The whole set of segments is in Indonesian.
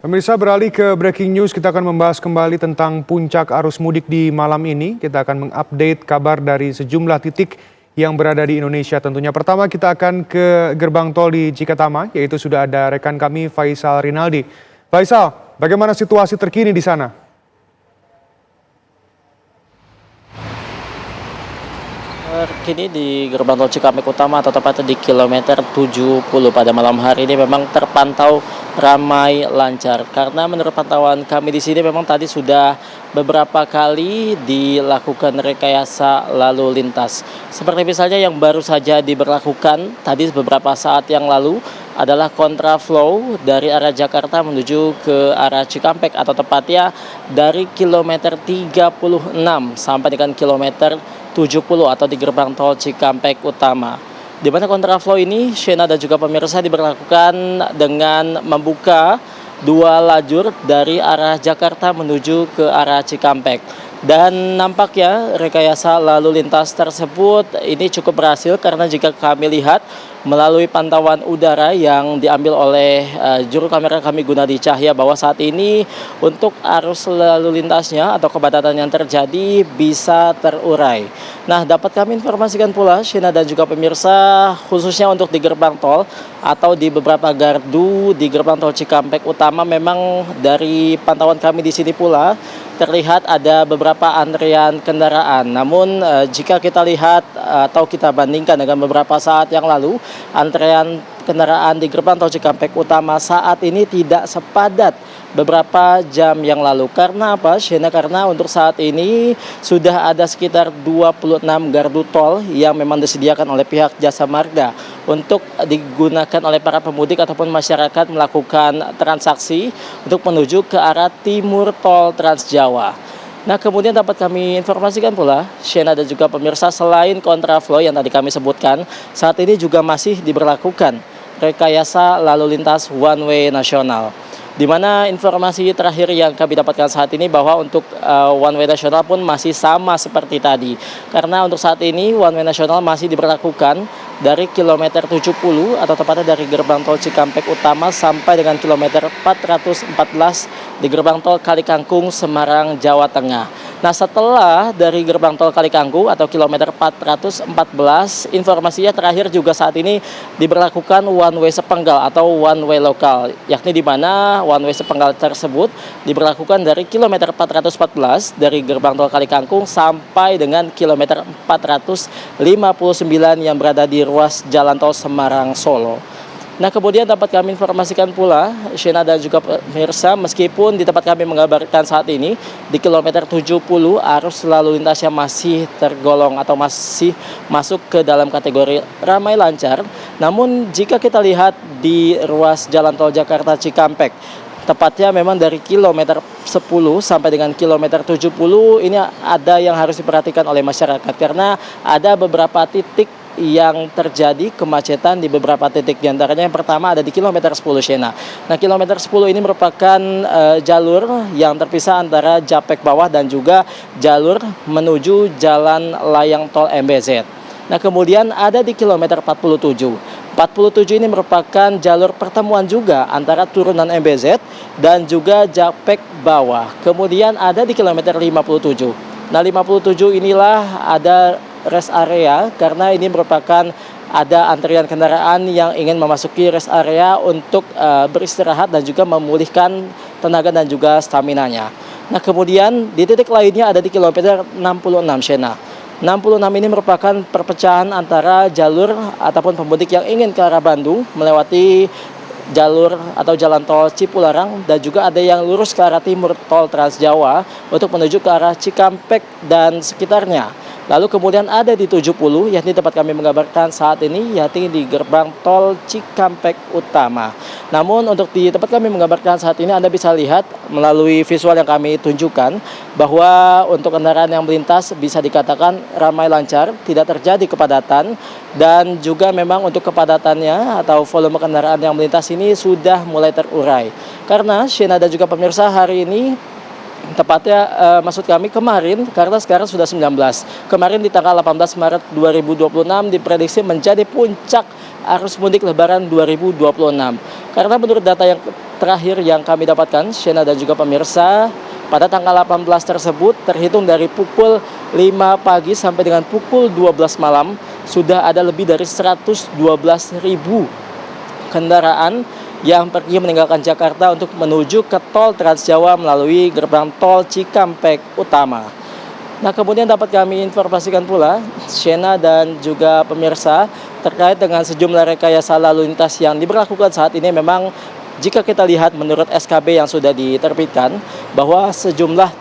Pemirsa, beralih ke breaking news, kita akan membahas kembali tentang puncak arus mudik di malam ini. Kita akan mengupdate kabar dari sejumlah titik yang berada di Indonesia. Tentunya pertama kita akan ke gerbang tol di Cikatama, yaitu sudah ada rekan kami Faisal Rinaldi. Faisal, bagaimana situasi terkini di sana? Kini di gerbang tol Cikampek Utama atau tepatnya di kilometer 70 pada malam hari ini memang terpantau ramai lancar karena menurut pantauan kami di sini memang tadi sudah beberapa kali dilakukan rekayasa lalu lintas. Seperti misalnya yang baru saja diberlakukan tadi beberapa saat yang lalu adalah kontraflow dari arah Jakarta menuju ke arah Cikampek atau tepatnya dari kilometer 36 sampai dengan kilometer 70 atau di gerbang tol Cikampek Utama. Di mana kontraflow ini, Shena dan juga pemirsa, diberlakukan dengan membuka dua lajur dari arah Jakarta menuju ke arah Cikampek. Dan nampaknya rekayasa lalu lintas tersebut ini cukup berhasil karena jika kami lihat melalui pantauan udara yang diambil oleh juru kamera kami Gunadi Cahya bahwa saat ini untuk arus lalu lintasnya atau kepadatan yang terjadi bisa terurai. Nah, dapat kami informasikan pula Shena dan juga pemirsa khususnya untuk di gerbang tol atau di beberapa gardu di gerbang tol Cikampek Utama memang dari pantauan kami di sini pula terlihat ada beberapa antrian kendaraan. Namun jika kita lihat atau kita bandingkan dengan beberapa saat yang lalu, antrean kendaraan di gerbang tol Cikampek Utama saat ini tidak sepadat beberapa jam yang lalu. Karena apa, Shena? Karena untuk saat ini sudah ada sekitar 26 gardu tol yang memang disediakan oleh pihak Jasa Marga untuk digunakan oleh para pemudik ataupun masyarakat melakukan transaksi untuk menuju ke arah timur tol Trans Jawa. Nah, kemudian dapat kami informasikan pula, Shena dan juga pemirsa, selain kontraflow yang tadi kami sebutkan, saat ini juga masih diberlakukan rekayasa lalu lintas one way nasional. Di mana informasi terakhir yang kami dapatkan saat ini bahwa untuk one way nasional pun masih sama seperti tadi. Karena untuk saat ini one way nasional masih diberlakukan dari kilometer 70 atau tepatnya dari gerbang tol Cikampek Utama sampai dengan kilometer 414 di gerbang tol Kalikangkung, Semarang, Jawa Tengah. Nah, setelah dari gerbang tol Kalikangkung atau kilometer 414, informasinya terakhir juga saat ini diberlakukan one way sepenggal atau one way lokal, yakni di mana one way sepenggal tersebut diberlakukan dari kilometer 414 dari gerbang tol Kalikangkung sampai dengan kilometer 459 yang berada di ruas jalan tol Semarang Solo. Nah, kemudian dapat kami informasikan pula, Shena dan juga pemirsa, meskipun di tempat kami mengabarkan saat ini, di kilometer 70 arus lalu lintasnya masih tergolong atau masih masuk ke dalam kategori ramai lancar. Namun jika kita lihat di ruas jalan tol Jakarta Cikampek, tepatnya memang dari kilometer 10 sampai dengan kilometer 70 ini ada yang harus diperhatikan oleh masyarakat karena ada beberapa titik yang terjadi kemacetan di beberapa titik. Di antaranya yang pertama ada di kilometer 10, Shena. Nah, kilometer 10 ini merupakan jalur yang terpisah antara Japek bawah dan juga jalur menuju jalan layang tol MBZ. Nah, kemudian ada di kilometer 47. 47 ini merupakan jalur pertemuan juga antara turunan MBZ dan juga Japek bawah. Kemudian ada di kilometer 57. Nah, 57 inilah ada rest area karena ini merupakan ada antrian kendaraan yang ingin memasuki rest area untuk beristirahat dan juga memulihkan tenaga dan juga staminanya. Nah, kemudian di titik lainnya ada di kilometer 66, Shena. 66 ini merupakan perpecahan antara jalur ataupun pemudik yang ingin ke arah Bandung melewati jalur atau jalan tol Cipularang dan juga ada yang lurus ke arah timur tol Trans Jawa untuk menuju ke arah Cikampek dan sekitarnya. Lalu kemudian ada di 70, yakni tempat kami mengabarkan saat ini, yakni di gerbang tol Cikampek Utama. Namun untuk di tempat kami mengabarkan saat ini Anda bisa lihat melalui visual yang kami tunjukkan bahwa untuk kendaraan yang melintas bisa dikatakan ramai lancar, tidak terjadi kepadatan dan juga memang untuk kepadatannya atau volume kendaraan yang melintas ini sudah mulai terurai. Karena Shena dan juga pemirsa, hari ini Tepatnya maksud kami kemarin, karena sekarang sudah 19. Kemarin di tanggal 18 Maret 2026 diprediksi menjadi puncak arus mudik Lebaran 2026. Karena menurut data yang terakhir yang kami dapatkan, Shena dan juga pemirsa, pada tanggal 18 tersebut terhitung dari pukul 5 pagi sampai dengan pukul 12 malam sudah ada lebih dari 112.000 kendaraan yang pergi meninggalkan Jakarta untuk menuju ke tol Trans Jawa melalui gerbang tol Cikampek Utama. Nah, kemudian dapat kami informasikan pula, Shena dan juga pemirsa, terkait dengan sejumlah rekayasa lalu lintas yang diberlakukan saat ini. Memang jika kita lihat menurut SKB yang sudah diterbitkan, bahwa sejumlah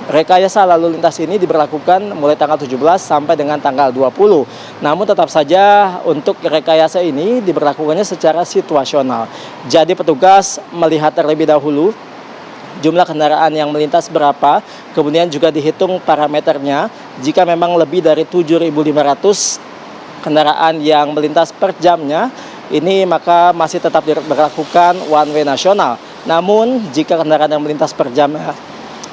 rekayasa lalu lintas ini diberlakukan mulai tanggal 17 sampai dengan tanggal 20. Namun tetap saja untuk rekayasa ini diberlakukannya secara situasional. Jadi petugas melihat terlebih dahulu jumlah kendaraan yang melintas berapa, kemudian juga dihitung parameternya. Jika memang lebih dari 7.500 kendaraan yang melintas per jamnya, ini maka masih tetap diberlakukan one way nasional. Namun jika kendaraan yang melintas per jamnya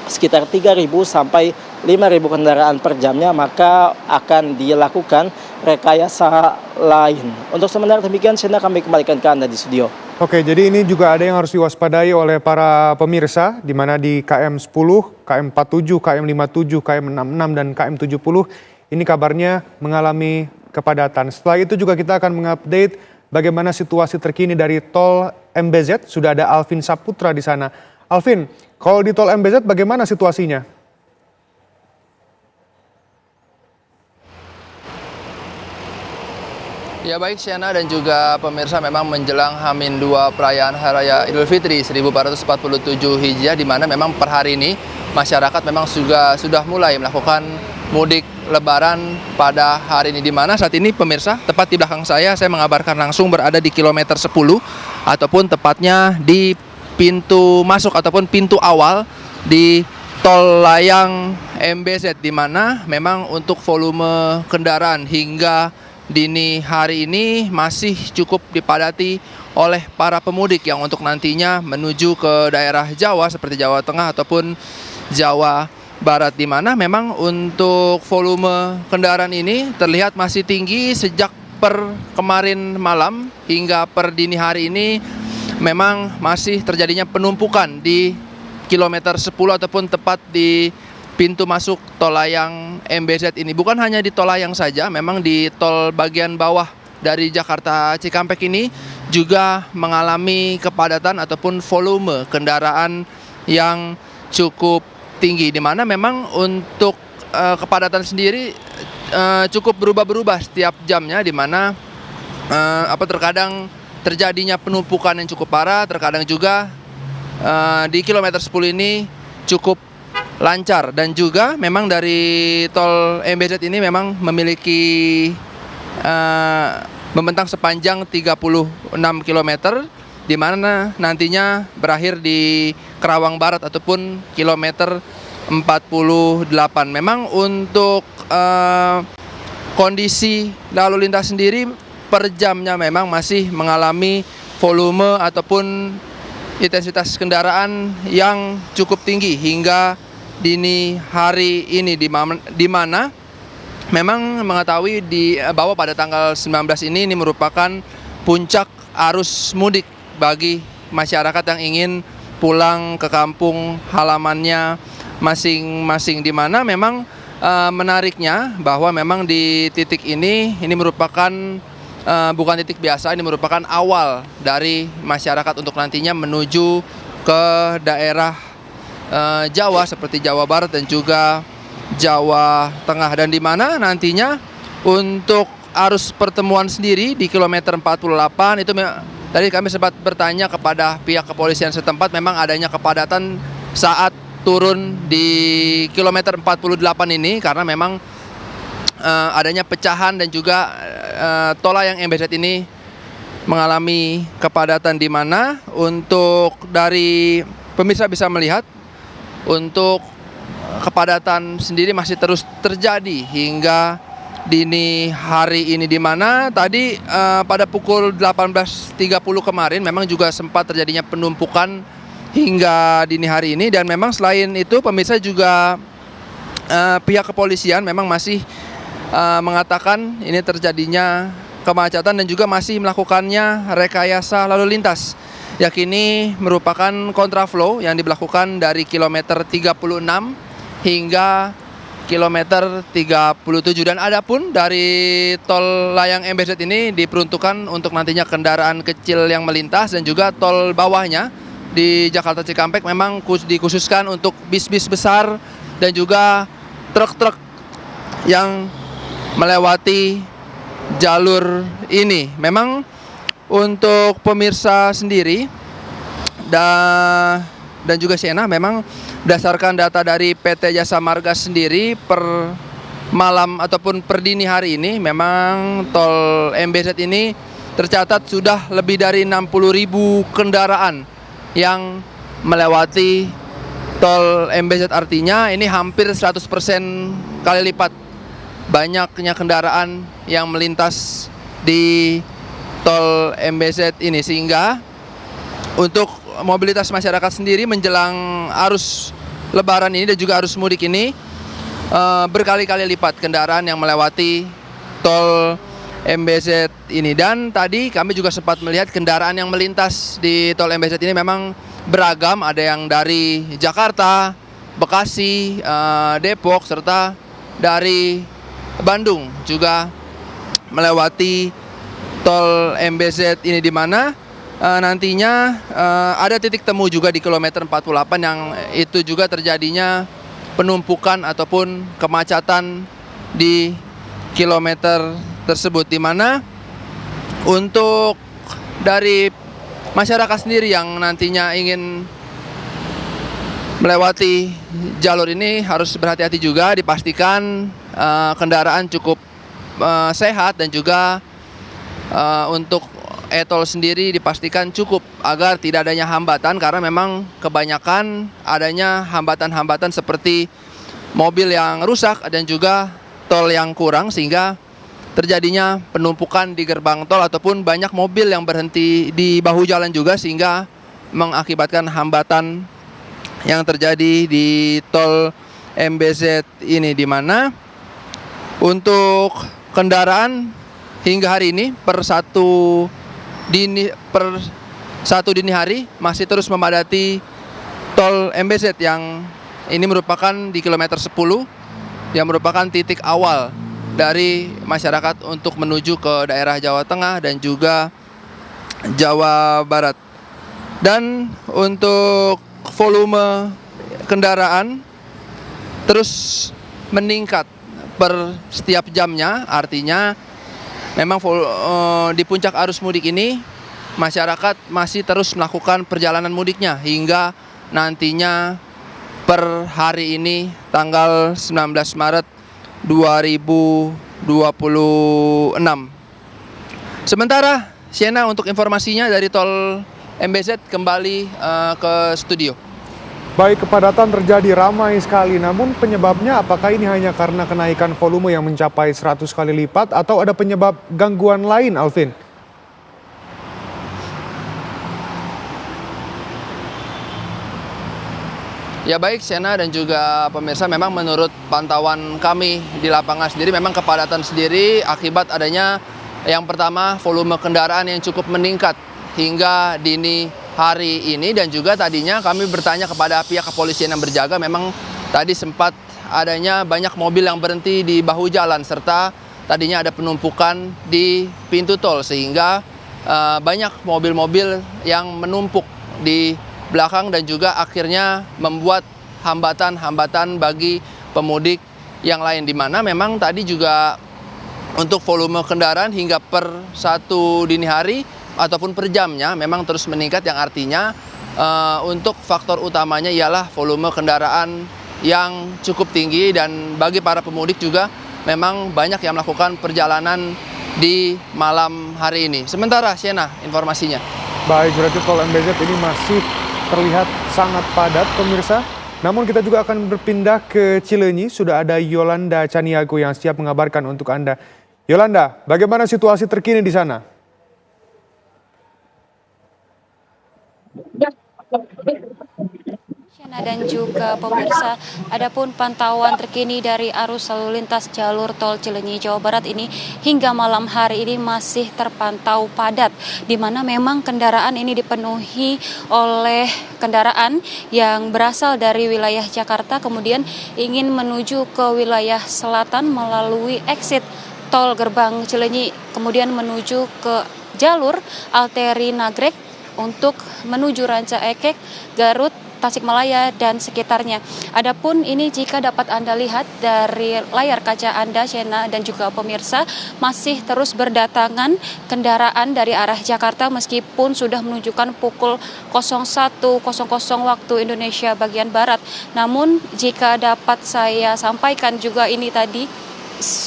sekitar 3.000 sampai 5.000 kendaraan per jamnya, maka akan dilakukan rekayasa lain. Untuk sementara demikian, Shena, kami kembalikan ke Anda di studio. Oke, jadi ini juga ada yang harus diwaspadai oleh para pemirsa, di mana di KM 10, KM 47, KM 57, KM 66, dan KM 70, ini kabarnya mengalami kepadatan. Setelah itu juga kita akan mengupdate bagaimana situasi terkini dari tol MBZ. Sudah ada Alvin Saputra di sana. Alvin, kalau di tol MBZ bagaimana situasinya? Ya baik, Shena dan juga pemirsa, memang menjelang H-2 perayaan Hari Raya Idul Fitri 1447 Hijriah, di mana memang per hari ini masyarakat memang sudah mulai melakukan mudik Lebaran pada hari ini, di mana saat ini pemirsa tepat di belakang saya mengabarkan langsung berada di kilometer 10 ataupun tepatnya di pintu masuk ataupun pintu awal di tol layang MBZ, di mana memang untuk volume kendaraan hingga dini hari ini masih cukup dipadati oleh para pemudik yang untuk nantinya menuju ke daerah Jawa seperti Jawa Tengah ataupun Jawa Barat, di mana memang untuk volume kendaraan ini terlihat masih tinggi sejak per kemarin malam hingga per dini hari ini. Memang masih terjadinya penumpukan di kilometer 10 ataupun tepat di pintu masuk tol layang MBZ ini. Bukan hanya di tol layang saja, memang di tol bagian bawah dari Jakarta Cikampek ini juga mengalami kepadatan ataupun volume kendaraan yang cukup tinggi, di mana memang untuk kepadatan sendiri cukup berubah-berubah setiap jamnya, di mana terkadang terjadinya penumpukan yang cukup parah, terkadang juga di kilometer 10 ini cukup lancar, dan juga memang dari tol MBZ ini memang memiliki membentang sepanjang 36 km, di mana nantinya berakhir di Kerawang Barat ataupun kilometer 48. Memang untuk kondisi lalu lintas sendiri per jamnya memang masih mengalami volume ataupun intensitas kendaraan yang cukup tinggi hingga dini hari ini, di mana memang mengetahui bahwa pada tanggal 19 ini merupakan puncak arus mudik bagi masyarakat yang ingin pulang ke kampung halamannya masing-masing, di mana memang menariknya bahwa memang di titik ini merupakan bukan titik biasa, ini merupakan awal dari masyarakat untuk nantinya menuju ke daerah Jawa seperti Jawa Barat dan juga Jawa Tengah, dan di mana nantinya untuk arus pertemuan sendiri di kilometer 48 itu tadi kami sempat bertanya kepada pihak kepolisian setempat, memang adanya kepadatan saat turun di kilometer 48 ini karena memang adanya pecahan, dan juga tol layang MBZ ini mengalami kepadatan, di mana untuk dari pemirsa bisa melihat untuk kepadatan sendiri masih terus terjadi hingga dini hari ini, di mana tadi pada pukul 18.30 kemarin memang juga sempat terjadinya penumpukan hingga dini hari ini. Dan memang selain itu pemirsa juga pihak kepolisian memang masih mengatakan ini terjadinya kemacetan dan juga masih melakukannya rekayasa lalu lintas. Yakini merupakan kontraflow yang diberlakukan dari kilometer 36 hingga kilometer 37. Dan adapun dari tol layang MBZ ini diperuntukkan untuk nantinya kendaraan kecil yang melintas, dan juga tol bawahnya di Jakarta Cikampek memang dikhususkan untuk bis-bis besar dan juga truk-truk yang melewati jalur ini. Memang untuk pemirsa sendiri dan juga Siena, memang berdasarkan data dari PT Jasa Marga sendiri per malam ataupun per dini hari ini, memang tol MBZ ini tercatat sudah lebih dari 60.000 kendaraan yang melewati tol MBZ. Artinya ini hampir 100% kali lipat banyaknya kendaraan yang melintas di tol MBZ ini, sehingga untuk mobilitas masyarakat sendiri menjelang arus lebaran ini dan juga arus mudik ini berkali-kali lipat kendaraan yang melewati tol MBZ ini. Dan tadi kami juga sempat melihat kendaraan yang melintas di tol MBZ ini memang beragam, ada yang dari Jakarta, Bekasi, Depok, serta dari Bandung juga melewati tol MBZ ini, di mana nantinya ada titik temu juga di kilometer 48 yang itu juga terjadinya penumpukan ataupun kemacetan di kilometer tersebut, di mana untuk dari masyarakat sendiri yang nantinya ingin melewati jalur ini harus berhati-hati juga, dipastikan kendaraan cukup sehat, dan juga untuk e-tol sendiri dipastikan cukup agar tidak adanya hambatan, karena memang kebanyakan adanya hambatan-hambatan seperti mobil yang rusak dan juga tol yang kurang, sehingga terjadinya penumpukan di gerbang tol ataupun banyak mobil yang berhenti di bahu jalan juga, sehingga mengakibatkan hambatan yang terjadi di tol MBZ ini, di mana untuk kendaraan hingga hari ini per satu dini hari masih terus memadati tol MBZ, yang ini merupakan di kilometer 10 yang merupakan titik awal dari masyarakat untuk menuju ke daerah Jawa Tengah dan juga Jawa Barat. Dan untuk volume kendaraan terus meningkat per setiap jamnya, artinya memang di puncak arus mudik ini masyarakat masih terus melakukan perjalanan mudiknya hingga nantinya per hari ini tanggal 19 Maret 2026. Sementara Siena, untuk informasinya dari tol MBZ kembali ke studio. Baik, kepadatan terjadi ramai sekali, namun penyebabnya apakah ini hanya karena kenaikan volume yang mencapai 100 kali lipat atau ada penyebab gangguan lain, Alvin? Ya baik, Sena dan juga pemirsa, memang menurut pantauan kami di lapangan sendiri, memang kepadatan sendiri akibat adanya yang pertama volume kendaraan yang cukup meningkat hingga dini hari ini, dan juga tadinya kami bertanya kepada pihak kepolisian yang berjaga, memang tadi sempat adanya banyak mobil yang berhenti di bahu jalan, serta tadinya ada penumpukan di pintu tol, sehingga banyak mobil-mobil yang menumpuk di belakang dan juga akhirnya membuat hambatan-hambatan bagi pemudik yang lain, di mana memang tadi juga untuk volume kendaraan hingga per satu dini hari ataupun per jamnya memang terus meningkat, yang artinya untuk faktor utamanya ialah volume kendaraan yang cukup tinggi, dan bagi para pemudik juga memang banyak yang melakukan perjalanan di malam hari ini. Sementara Siena, informasinya. Baik, berarti tol MBZ ini masih terlihat sangat padat, pemirsa. Namun kita juga akan berpindah ke Cileunyi. Sudah ada Yolanda Caniago yang siap mengabarkan untuk Anda. Yolanda, bagaimana situasi terkini di sana? Shena dan juga pemirsa, adapun pantauan terkini dari arus lalu lintas jalur tol Cileunyi Jawa Barat ini hingga malam hari ini masih terpantau padat, di mana memang kendaraan ini dipenuhi oleh kendaraan yang berasal dari wilayah Jakarta kemudian ingin menuju ke wilayah selatan melalui exit tol Gerbang Cileunyi kemudian menuju ke jalur arteri Nagrek untuk menuju Ranca Ekek, Garut, Tasikmalaya dan sekitarnya. Adapun ini jika dapat Anda lihat dari layar kaca Anda, Shena dan juga pemirsa, masih terus berdatangan kendaraan dari arah Jakarta meskipun sudah menunjukkan pukul 01.00 waktu Indonesia bagian Barat. Namun jika dapat saya sampaikan juga ini tadi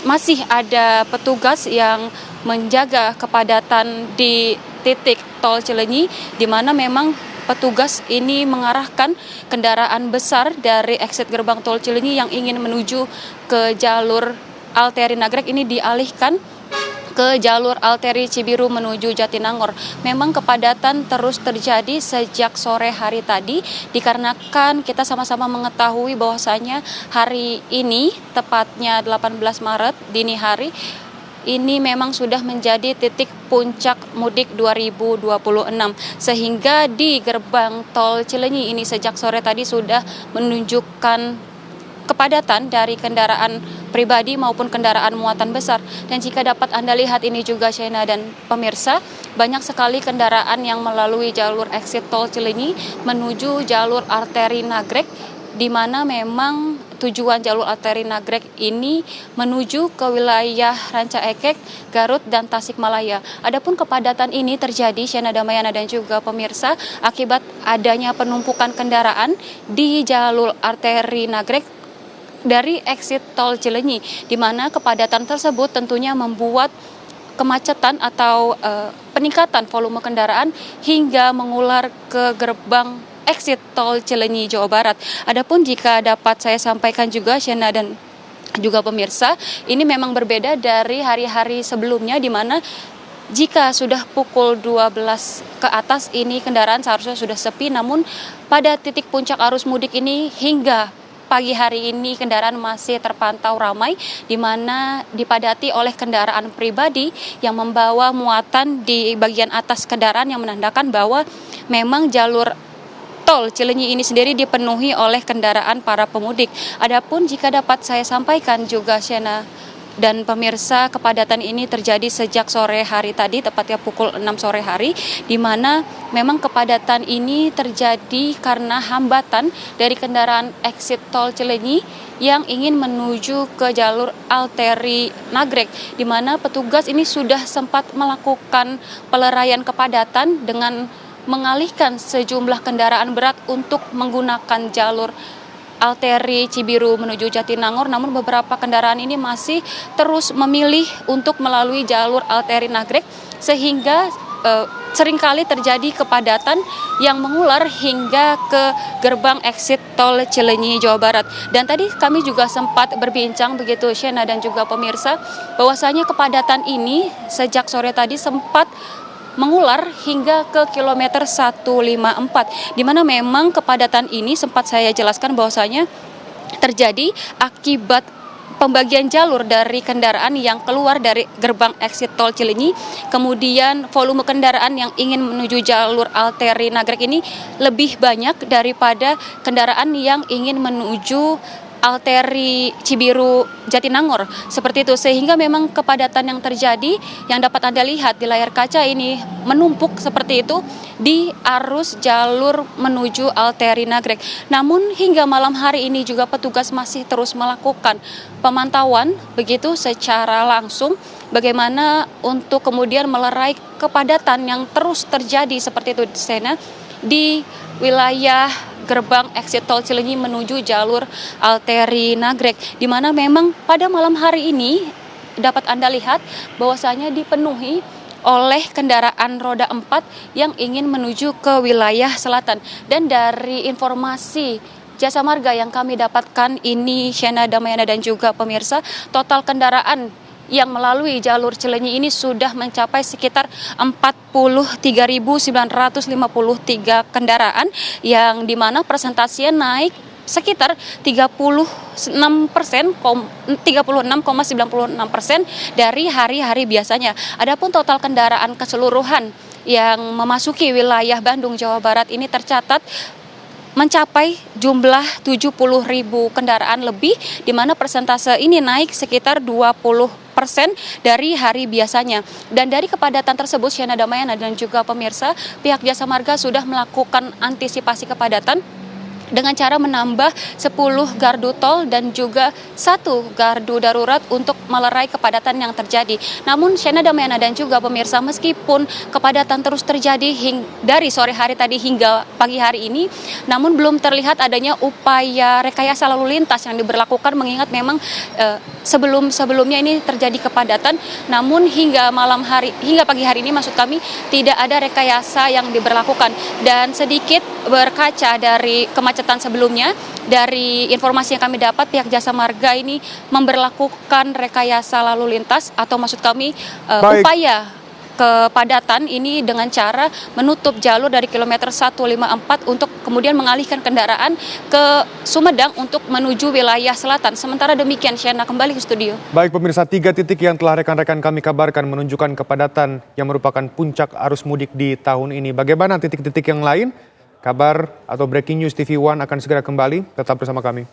masih ada petugas yang menjaga kepadatan di titik tol Cileunyi, di mana memang petugas ini mengarahkan kendaraan besar dari exit gerbang tol Cileunyi yang ingin menuju ke jalur arteri Nagrek ini dialihkan ke jalur arteri Cibiru menuju Jatinangor. Memang kepadatan terus terjadi sejak sore hari tadi dikarenakan kita sama-sama mengetahui bahwasanya hari ini tepatnya 18 Maret dini hari ini memang sudah menjadi titik puncak mudik 2026 sehingga di gerbang tol Cileunyi ini sejak sore tadi sudah menunjukkan kepadatan dari kendaraan pribadi maupun kendaraan muatan besar. Dan jika dapat Anda lihat ini juga Shena dan pemirsa, banyak sekali kendaraan yang melalui jalur exit tol Cileunyi menuju jalur arteri Nagrek, di mana memang tujuan jalur arteri Nagrek ini menuju ke wilayah Ranca Ekek, Garut, dan Tasikmalaya. Adapun kepadatan ini terjadi, Shena Damayana dan juga pemirsa, akibat adanya penumpukan kendaraan di jalur arteri Nagrek dari exit tol Cileunyi, di mana kepadatan tersebut tentunya membuat kemacetan atau peningkatan volume kendaraan hingga mengular ke gerbang exit tol Cileunyi Jawa Barat. Adapun jika dapat saya sampaikan juga Shena dan juga pemirsa, ini memang berbeda dari hari-hari sebelumnya di mana jika sudah pukul 12 ke atas ini kendaraan seharusnya sudah sepi, namun pada titik puncak arus mudik ini hingga pagi hari ini kendaraan masih terpantau ramai, di mana dipadati oleh kendaraan pribadi yang membawa muatan di bagian atas kendaraan yang menandakan bahwa memang jalur tol Cileunyi ini sendiri dipenuhi oleh kendaraan para pemudik. Adapun jika dapat saya sampaikan juga Shena dan pemirsa, kepadatan ini terjadi sejak sore hari tadi, tepatnya pukul 6 sore hari, di mana memang kepadatan ini terjadi karena hambatan dari kendaraan exit tol Cileunyi yang ingin menuju ke jalur arteri Nagrek, di mana petugas ini sudah sempat melakukan peleraian kepadatan dengan mengalihkan sejumlah kendaraan berat untuk menggunakan jalur arteri Cibiru menuju Jatinangor, namun beberapa kendaraan ini masih terus memilih untuk melalui jalur arteri Nagrek sehingga seringkali terjadi kepadatan yang mengular hingga ke gerbang exit tol Cileunyi Jawa Barat. Dan tadi kami juga sempat berbincang begitu Shena dan juga pemirsa, bahwasanya kepadatan ini sejak sore tadi sempat mengular hingga ke kilometer 154, di mana memang kepadatan ini sempat saya jelaskan bahwasanya terjadi akibat pembagian jalur dari kendaraan yang keluar dari gerbang exit tol Cileunyi, kemudian volume kendaraan yang ingin menuju jalur arteri Nagrek ini lebih banyak daripada kendaraan yang ingin menuju arteri Cibiru Jatinangor, seperti itu, sehingga memang kepadatan yang terjadi yang dapat Anda lihat di layar kaca ini menumpuk seperti itu di arus jalur menuju arteri Nagrek. Namun hingga malam hari ini juga petugas masih terus melakukan pemantauan begitu secara langsung bagaimana untuk kemudian melerai kepadatan yang terus terjadi seperti itu di sana di wilayah gerbang exit tol Cileunyi menuju jalur arteri Nagrek, di mana memang pada malam hari ini dapat Anda lihat bahwasanya dipenuhi oleh kendaraan roda 4 yang ingin menuju ke wilayah selatan. Dan dari informasi Jasa Marga yang kami dapatkan ini Shena Damayana dan juga pemirsa, total kendaraan yang melalui jalur Cilenyi ini sudah mencapai sekitar 43.953 kendaraan, yang dimana presentasinya naik sekitar 36,96% dari hari-hari biasanya. Adapun total kendaraan keseluruhan yang memasuki wilayah Bandung, Jawa Barat ini tercatat mencapai jumlah 70.000 kendaraan lebih, di mana persentase ini naik sekitar 20% dari hari biasanya. Dan dari kepadatan tersebut, Shena Damayana dan juga pemirsa, pihak Jasa Marga sudah melakukan antisipasi kepadatan dengan cara menambah 10 gardu tol dan juga 1 gardu darurat untuk melerai kepadatan yang terjadi. Namun Shena Damayana dan juga pemirsa, meskipun kepadatan terus terjadi dari sore hari tadi hingga pagi hari ini, namun belum terlihat adanya upaya rekayasa lalu lintas yang diberlakukan, mengingat memang sebelumnya ini terjadi kepadatan, namun hingga pagi hari ini maksud kami tidak ada rekayasa yang diberlakukan. Dan sedikit berkaca dari kemacetan sebelumnya, dari informasi yang kami dapat, pihak Jasa Marga ini memberlakukan rekayasa lalu lintas, atau maksud kami upaya kepadatan ini dengan cara menutup jalur dari kilometer 154 untuk kemudian mengalihkan kendaraan ke Sumedang untuk menuju wilayah selatan. Sementara demikian, Shena, kembali ke studio. Baik pemirsa, 3 titik yang telah rekan-rekan kami kabarkan menunjukkan kepadatan yang merupakan puncak arus mudik di tahun ini. Bagaimana titik-titik yang lain? Kabar atau Breaking News TV One akan segera kembali. Tetap bersama kami.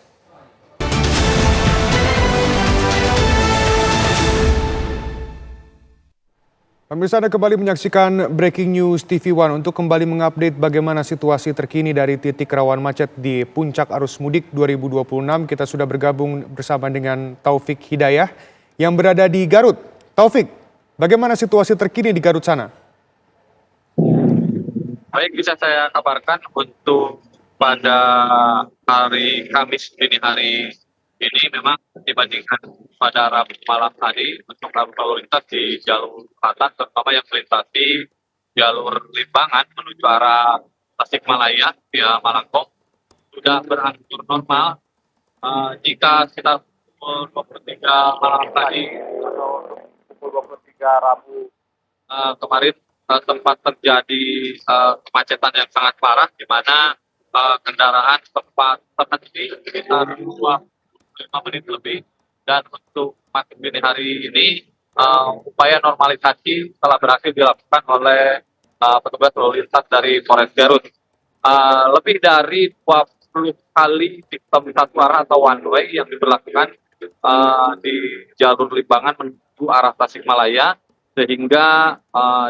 Pemirsa, Anda kembali menyaksikan Breaking News TV One untuk kembali mengupdate bagaimana situasi terkini dari titik rawan macet di puncak arus mudik 2026. Kita sudah bergabung bersama dengan Taufik Hidayah yang berada di Garut. Taufik, bagaimana situasi terkini di Garut sana? Baik, bisa saya kabarkan untuk pada hari Kamis dini hari ini memang dibandingkan pada Rabu malam tadi untuk lalu lintas di jalur selatan, terutama yang melintasi jalur Limbangan menuju arah Tasikmalaya via Malangkong sudah berangsur normal. Jika sekitar pukul 23 malam tadi atau pukul 23 Rabu kemarin sempat terjadi kemacetan yang sangat parah, di mana kendaraan sempat terhenti sekitar 25 menit lebih. Dan untuk masuk dini hari ini, upaya normalisasi telah berhasil dilakukan oleh petugas lalu lintas dari Polres Garut. Lebih dari 20 kali sistem satu arah atau one way yang diberlakukan di jalur Limbangan menuju arah Tasikmalaya, sehingga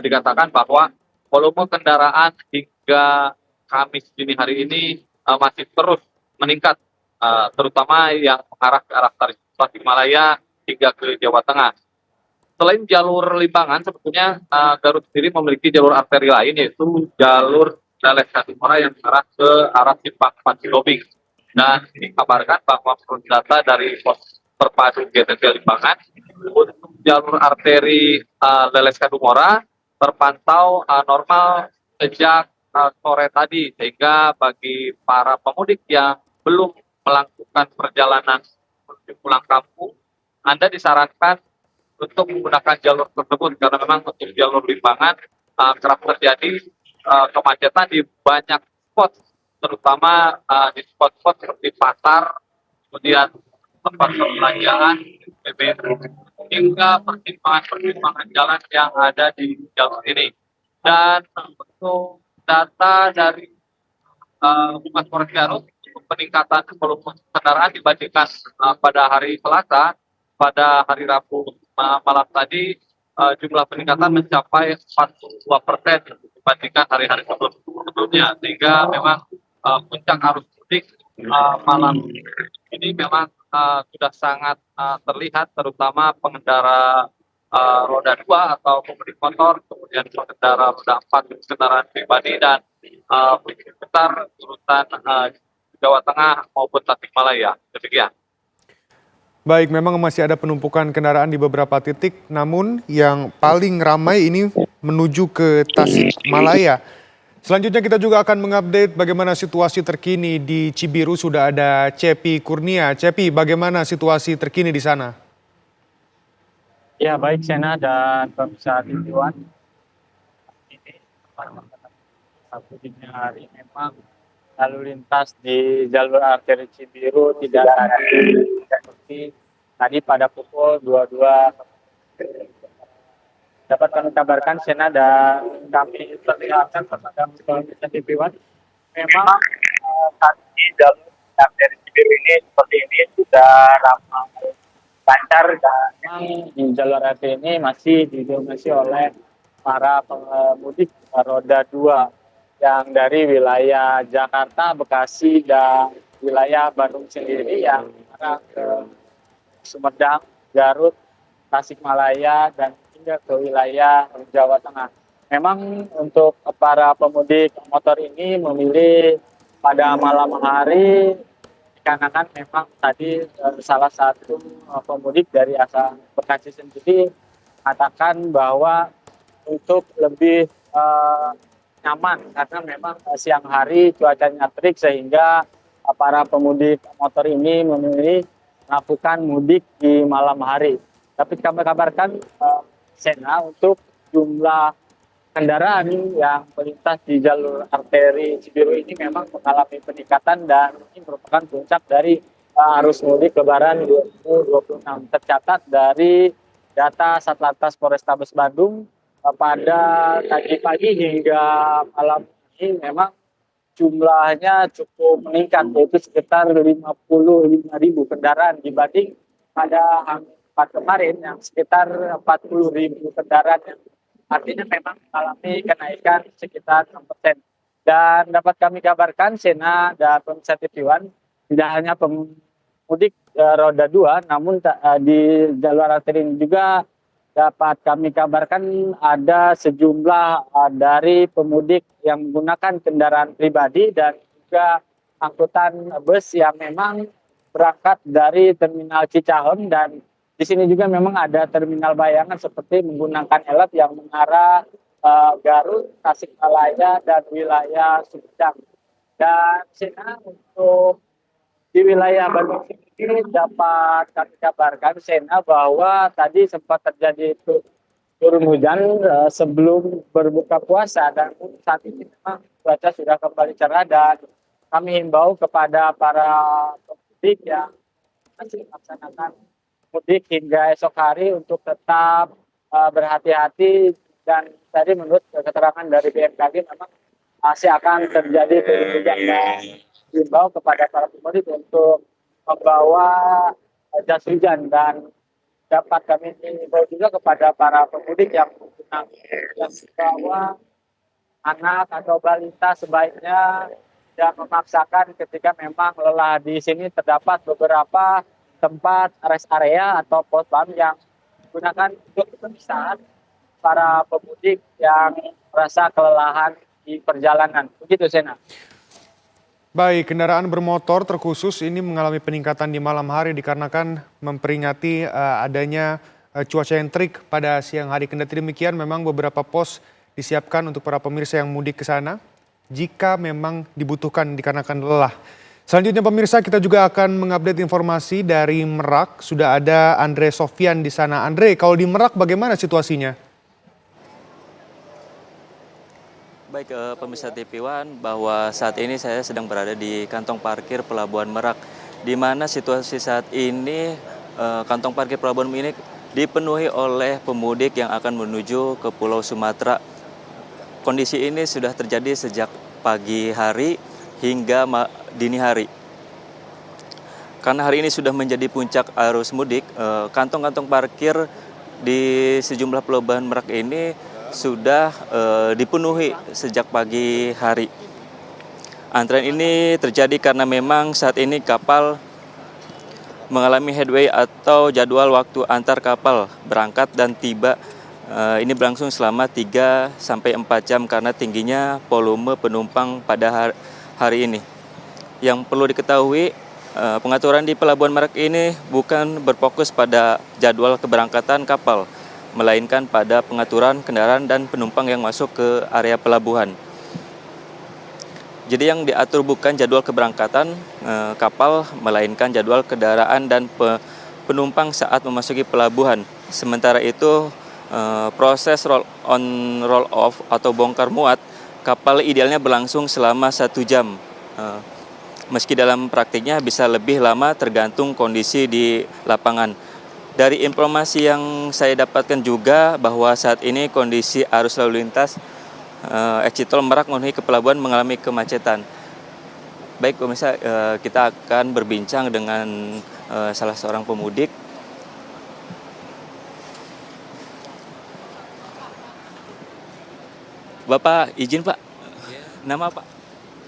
dikatakan bahwa volume kendaraan hingga Kamis dini hari ini masih terus meningkat, terutama yang mengarah ke arah Tasikmalaya hingga ke Jawa Tengah. Selain jalur Limbangan, sebetulnya Garut sendiri memiliki jalur arteri lain, yaitu jalur Leles Kadimora yang mengarah ke arah Simpang Pancilobing. Dan dikabarkan bahwa menurut data dari pos terpadu GTT Limbangan, untuk jalur arteri Leles Kadimora terpantau normal sejak sore tadi, sehingga bagi para pemudik yang belum melakukan perjalanan menuju pulang kampung, Anda disarankan untuk menggunakan jalur tersebut, karena memang untuk jalur Limbangan kerap terjadi kemacetan di banyak spot, terutama di spot-spot seperti pasar, kemudian tempat perbelanjaan, BBM, hingga pertimbangan jalan yang ada di jalur ini. Dan untuk data dari Humas Polres Garut, peningkatan volume kendaraan dibandingkan pada hari Selasa, pada hari Rabu malam tadi, jumlah peningkatan mencapai 42% dibandingkan hari-hari sebelumnya, sehingga memang puncak arus mudik malam ini memang sudah sangat terlihat, terutama pengendara roda 2 atau pemudik motor, kemudian pengendara roda 4 kendaraan pribadi, dan sekitar urutan Jawa Tengah maupun Tasikmalaya. Demikian. Baik, memang masih ada penumpukan kendaraan di beberapa titik, namun yang paling ramai ini menuju ke Tasikmalaya. Selanjutnya kita juga akan mengupdate bagaimana situasi terkini di Cibiru. Sudah ada Cepi Kurnia. Cepi, bagaimana situasi terkini di sana? Ya, baik Sena dan pemirsa TV One. Ini Sabtu dini hari memang lalu lintas di jalur arteri Cibiru tidak lagi seperti tadi pada pukul 22. Dapat kami kabarkan Sena dan kami perlihatkan kepada pemirsa TV One. Memang saat ini jalur arteri Cibiru ini seperti ini sudah ramai lancar dan memang di jalur arteri ini masih didominasi oleh para pemudik roda 2 yang dari wilayah Jakarta, Bekasi, dan wilayah Bandung sendiri yang mengarah ke Sumedang, Garut, Tasikmalaya, dan hingga ke wilayah Jawa Tengah. Memang untuk para pemudik motor ini memilih pada malam hari dikarenakan memang tadi salah satu pemudik dari asal Bekasi sendiri mengatakan bahwa untuk lebih nyaman karena memang siang hari cuacanya terik sehingga para pemudik motor ini memilih melakukan mudik di malam hari. Tapi kami kabarkan Sena untuk jumlah kendaraan yang melintas di jalur arteri Cibiru ini memang mengalami peningkatan dan ini merupakan puncak dari arus mudik Lebaran 2026. Tercatat dari data Satlantas Polrestabes Bandung pada tadi pagi hingga malam ini memang jumlahnya cukup meningkat, yaitu sekitar 55.000 kendaraan dibanding pada H4 kemarin yang sekitar 40.000 kendaraan, yang artinya memang mengalami kenaikan sekitar 6%. Dan dapat kami kabarkan Sena dan pemirsa TV One, tidak hanya pemudik roda 2, namun di jalur arteri ini juga dapat kami kabarkan ada sejumlah dari pemudik yang menggunakan kendaraan pribadi dan juga angkutan bus yang memang berangkat dari terminal Cicahem, dan di sini juga memang ada terminal Bayangan seperti menggunakan elep yang mengarah Garut, Tasikmalaya, dan wilayah Sumedang. Dan Sena untuk di wilayah Bandung ini dapat kami kabarkan Sena bahwa tadi sempat terjadi turun hujan sebelum berbuka puasa, dan saat ini memang cuaca sudah kembali cerah, dan kami himbau kepada para pemudik yang masih melaksanakan mudik hingga esok hari untuk tetap berhati-hati. Dan tadi menurut keterangan dari BMKG memang masih akan terjadi turun hujan, dan himbau kepada para pemudik untuk membawa jas hujan. Dan dapat kami himbau juga kepada para pemudik yang membawa anak atau balita sebaiknya tidak memaksakan ketika memang lelah. Di sini terdapat beberapa tempat rest area atau pos pam yang digunakan untuk pemisahan para pemudik yang merasa kelelahan di perjalanan. Begitu Sena. Baik, kendaraan bermotor terkhusus ini mengalami peningkatan di malam hari dikarenakan memperingati adanya cuaca yang terik pada siang hari. Kendati demikian, memang beberapa pos disiapkan untuk para pemirsa yang mudik ke sana jika memang dibutuhkan dikarenakan lelah. Selanjutnya pemirsa, kita juga akan mengupdate informasi dari Merak. Sudah ada Andre Sofyan di sana. Andre, kalau di Merak bagaimana situasinya? Baik, pemirsa TV One, bahwa saat ini saya sedang berada di kantong parkir Pelabuhan Merak, di mana situasi saat ini kantong parkir Pelabuhan ini dipenuhi oleh pemudik yang akan menuju ke Pulau Sumatera. Kondisi ini sudah terjadi sejak pagi hari hingga dini hari. Karena hari ini sudah menjadi puncak arus mudik, kantong-kantong parkir di sejumlah pelabuhan Merak ini sudah dipenuhi sejak pagi hari. Antrean ini terjadi karena memang saat ini kapal mengalami headway atau jadwal waktu antar kapal berangkat dan tiba ini berlangsung selama 3-4 jam karena tingginya volume penumpang pada hari ini. Yang perlu diketahui, pengaturan di Pelabuhan Merak ini bukan berfokus pada jadwal keberangkatan kapal, melainkan pada pengaturan kendaraan dan penumpang yang masuk ke area pelabuhan. Jadi yang diatur bukan jadwal keberangkatan kapal, melainkan jadwal kendaraan dan penumpang saat memasuki pelabuhan. Sementara itu proses roll on roll off atau bongkar muat kapal idealnya berlangsung selama 1 jam. Meski dalam praktiknya bisa lebih lama tergantung kondisi di lapangan. Dari informasi yang saya dapatkan juga bahwa saat ini kondisi arus lalu lintas exit tol Merak menuju ke pelabuhan mengalami kemacetan. Baik pemirsa, kita akan berbincang dengan salah seorang pemudik. Bapak izin Pak, nama Pak?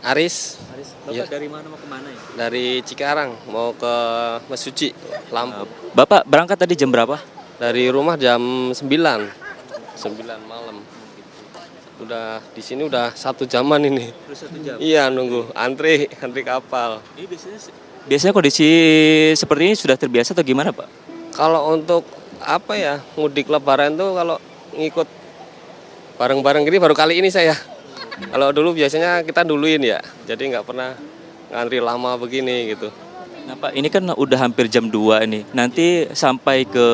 Aris. Bapak Iya. dari mana mau kemana ya? Dari Cikarang mau ke Mesuci, Lampung. Bapak berangkat tadi jam berapa? Dari rumah jam 9 malam. Udah di sini udah 1 jaman ini. Terus 1 jam. Iya, nunggu antri kapal. Ini biasanya kondisi seperti ini sudah terbiasa atau gimana Pak? Kalau untuk apa ya, mudik lebaran tuh kalau ngikut bareng-bareng gini baru kali ini saya. Kalau dulu biasanya kita duluin ya, jadi nggak pernah ngantri lama begini gitu. Nah Pak, ini kan udah hampir jam 2 nih. Nanti sampai ke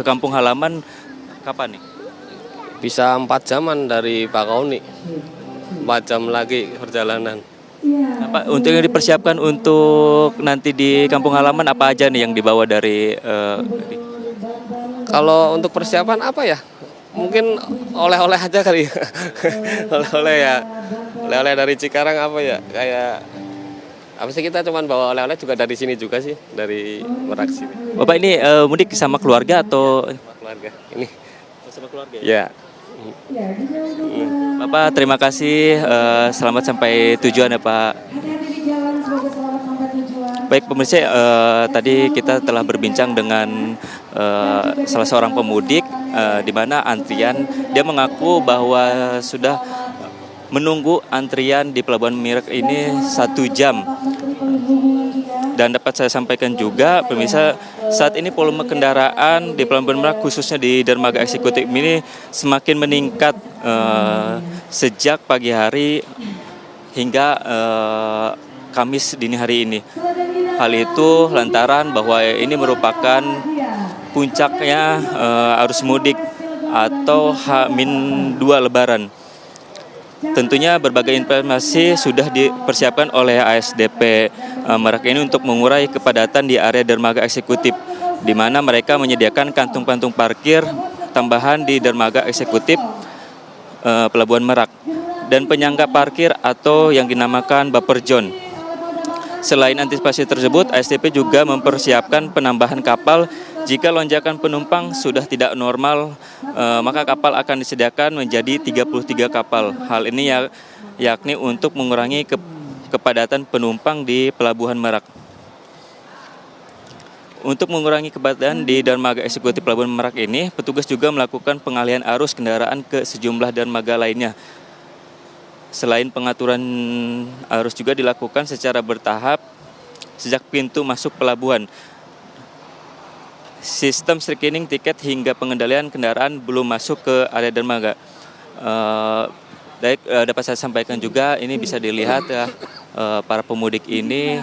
kampung halaman kapan nih? Bisa 4 jaman dari Bakauni, 4 jam lagi perjalanan. Nah, Pak, untuk yang dipersiapkan untuk nanti di kampung halaman apa aja nih yang dibawa dari Kalau untuk persiapan apa ya? Mungkin oleh-oleh aja kali ya. Oleh-oleh ya. Oleh-oleh dari Cikarang apa ya? Kayak apa sih, kita cuman bawa oleh-oleh juga dari sini juga sih, dari Merak sini. Bapak ini mudik sama keluarga atau Sama keluarga. Ini. sama keluarga? Ya. Bapak terima kasih, selamat sampai tujuan ya Pak. Baik pemirsa, tadi kita telah berbincang dengan salah seorang pemudik di mana antrian, dia mengaku bahwa sudah menunggu antrian di Pelabuhan Merak ini 1 jam. Dan dapat saya sampaikan juga pemirsa, saat ini volume kendaraan di Pelabuhan Merak khususnya di dermaga eksekutif ini semakin meningkat sejak pagi hari hingga Kamis dini hari ini. Hal itu lantaran bahwa ini merupakan puncaknya arus mudik atau H-2 Lebaran. Tentunya berbagai informasi sudah dipersiapkan oleh ASDP Merak ini untuk mengurai kepadatan di area dermaga eksekutif, di mana mereka menyediakan kantung-kantung parkir tambahan di dermaga eksekutif Pelabuhan Merak dan penyangga parkir atau yang dinamakan buffer zone. Selain antisipasi tersebut, ASDP juga mempersiapkan penambahan kapal. Jika lonjakan penumpang sudah tidak normal, maka kapal akan disediakan menjadi 33 kapal. Hal ini yakni untuk mengurangi kepadatan penumpang di Pelabuhan Merak. Untuk mengurangi kepadatan di dermaga eksekutif Pelabuhan Merak ini, petugas juga melakukan pengalihan arus kendaraan ke sejumlah dermaga lainnya. Selain pengaturan arus juga dilakukan secara bertahap sejak pintu masuk pelabuhan. Sistem screening tiket hingga pengendalian kendaraan belum masuk ke area dermaga. Dapat saya sampaikan juga, ini bisa dilihat ya, para pemudik ini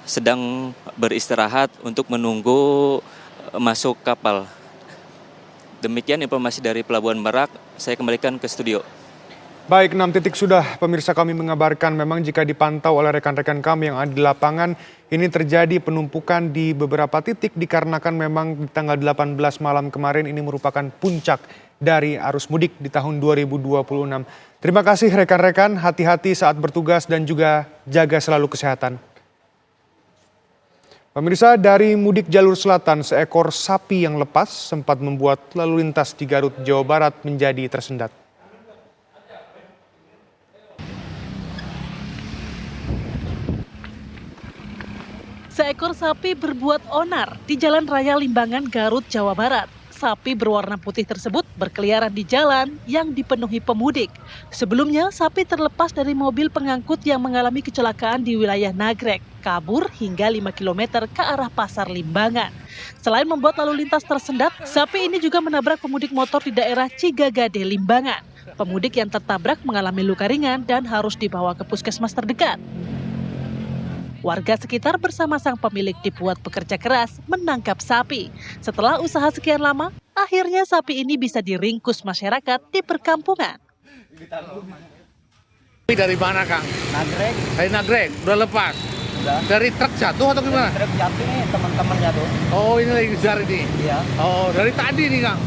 sedang beristirahat untuk menunggu masuk kapal. Demikian informasi dari Pelabuhan Merak, saya kembalikan ke studio. Baik, 6 titik sudah pemirsa kami mengabarkan. Memang jika dipantau oleh rekan-rekan kami yang ada di lapangan, ini terjadi penumpukan di beberapa titik dikarenakan memang di tanggal 18 malam kemarin ini merupakan puncak dari arus mudik di tahun 2026. Terima kasih rekan-rekan, hati-hati saat bertugas dan juga jaga selalu kesehatan. Pemirsa, dari mudik jalur selatan, seekor sapi yang lepas sempat membuat lalu lintas di Garut, Jawa Barat menjadi tersendat. Seekor sapi berbuat onar di Jalan Raya Limbangan, Garut, Jawa Barat. Sapi berwarna putih tersebut berkeliaran di jalan yang dipenuhi pemudik. Sebelumnya, sapi terlepas dari mobil pengangkut yang mengalami kecelakaan di wilayah Nagrek, kabur hingga 5 km ke arah Pasar Limbangan. Selain membuat lalu lintas tersendat, sapi ini juga menabrak pemudik motor di daerah Cigagade, Limbangan. Pemudik yang tertabrak mengalami luka ringan dan harus dibawa ke puskesmas terdekat. Warga sekitar bersama sang pemilik dibuat bekerja keras menangkap sapi. Setelah usaha sekian lama, akhirnya sapi ini bisa diringkus masyarakat di perkampungan. Dari mana, Kang? Nagrek. Dari Nagrek, udah lepas? Udah. Dari truk jatuh atau gimana? Truk jatuh nih, teman-teman jatuh. Oh, ini lagi ngejar ini? Iya. Oh, dari tadi nih, Kang?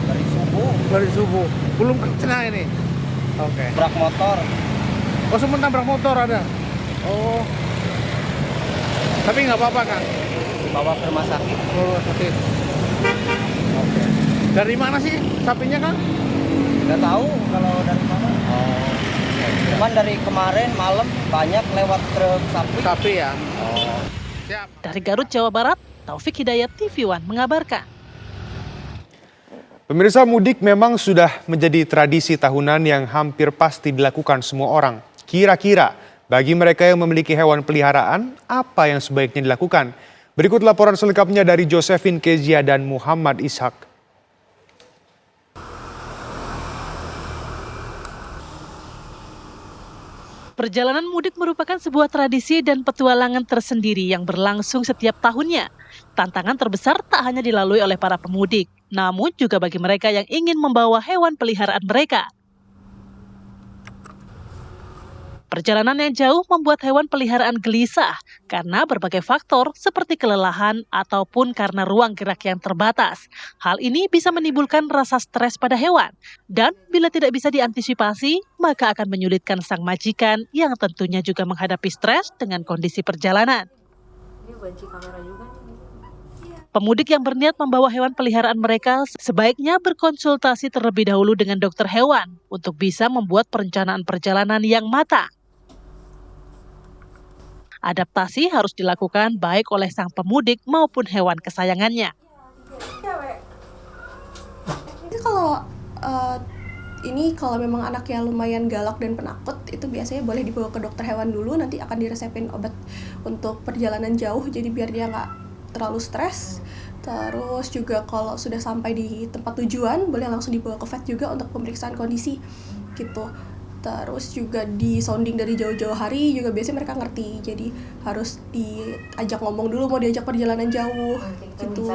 Dari subuh. Dari subuh. Belum kena ini? Oke. Brak motor. Oh, sempat nabrak motor ada? Oh. Tapi nggak apa-apa, Kang? Dibawa ke rumah sakit. Oh, rumah sakit. Oke. Dari mana sih sapinya, Kang? Nggak tahu kalau dari mana. Oh. Cuman dari kemarin malam banyak lewat truk sapi. Sapi ya? Oh. Siap. Dari Garut, Jawa Barat, Taufik Hidayat, TV One mengabarkan. Pemirsa, mudik memang sudah menjadi tradisi tahunan yang hampir pasti dilakukan semua orang. Kira-kira bagi mereka yang memiliki hewan peliharaan, apa yang sebaiknya dilakukan? Berikut laporan selengkapnya dari Josephine Kezia dan Muhammad Ishak. Perjalanan mudik merupakan sebuah tradisi dan petualangan tersendiri yang berlangsung setiap tahunnya. Tantangan terbesar tak hanya dilalui oleh para pemudik, namun juga bagi mereka yang ingin membawa hewan peliharaan mereka. Perjalanan yang jauh membuat hewan peliharaan gelisah karena berbagai faktor seperti kelelahan ataupun karena ruang gerak yang terbatas. Hal ini bisa menimbulkan rasa stres pada hewan dan bila tidak bisa diantisipasi maka akan menyulitkan sang majikan yang tentunya juga menghadapi stres dengan kondisi perjalanan. Pemudik yang berniat membawa hewan peliharaan mereka sebaiknya berkonsultasi terlebih dahulu dengan dokter hewan untuk bisa membuat perencanaan perjalanan yang matang. Adaptasi harus dilakukan baik oleh sang pemudik maupun hewan kesayangannya. Ini kalau memang anaknya lumayan galak dan penakut, itu biasanya boleh dibawa ke dokter hewan dulu, nanti akan diresepin obat untuk perjalanan jauh, jadi biar dia nggak terlalu stres. Terus juga kalau sudah sampai di tempat tujuan, boleh langsung dibawa ke vet juga untuk pemeriksaan kondisi gitu. Terus juga di sounding dari jauh-jauh hari juga biasanya mereka ngerti, jadi harus diajak ngomong dulu mau diajak perjalanan jauh gitu.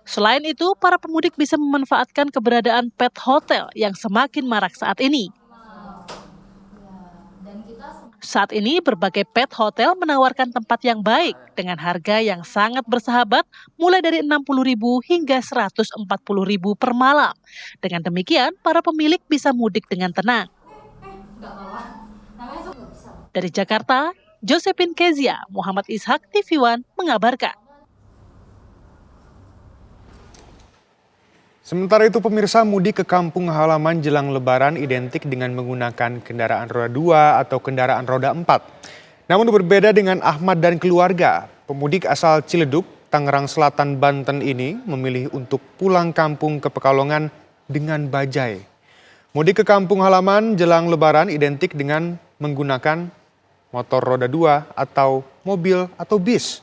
Selain itu, para pemudik bisa memanfaatkan keberadaan pet hotel yang semakin marak saat ini. Saat ini berbagai pet hotel menawarkan tempat yang baik dengan harga yang sangat bersahabat mulai dari Rp60.000 hingga Rp140.000 per malam. Dengan demikian, para pemilik bisa mudik dengan tenang. Dari Jakarta, Josephine Kezia, Muhammad Ishak, TV One mengabarkan. Sementara itu pemirsa, mudik ke kampung halaman jelang lebaran identik dengan menggunakan kendaraan roda 2 atau kendaraan roda 4. Namun berbeda dengan Ahmad dan keluarga, pemudik asal Ciledug, Tangerang Selatan, Banten ini memilih untuk pulang kampung ke Pekalongan dengan bajai. Mudik ke kampung halaman jelang lebaran identik dengan menggunakan motor roda 2 atau mobil atau bis.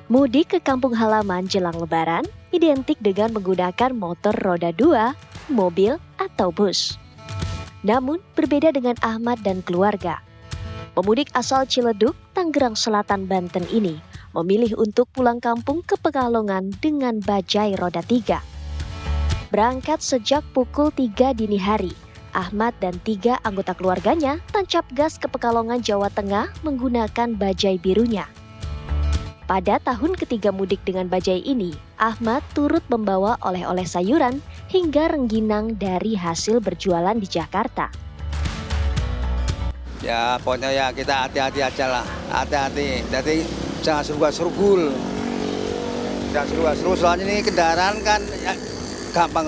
Mudik ke kampung halaman jelang lebaran identik dengan menggunakan motor roda 2, mobil, atau bus. Namun berbeda dengan Ahmad dan keluarga. Pemudik asal Ciledug, Tangerang Selatan, Banten ini memilih untuk pulang kampung ke Pekalongan dengan bajai roda 3. Berangkat sejak pukul 3 dini hari, Ahmad dan 3 anggota keluarganya tancap gas ke Pekalongan, Jawa Tengah menggunakan bajai birunya. Pada tahun ketiga mudik dengan bajai ini, Ahmad turut membawa oleh-oleh sayuran hingga rengginang dari hasil berjualan di Jakarta. Ya pokoknya ya kita hati-hati aja lah, hati-hati. Jadi jangan serugul-serugul. Jangan serugul-serugul, soalnya ini kendaraan kan ya, gampang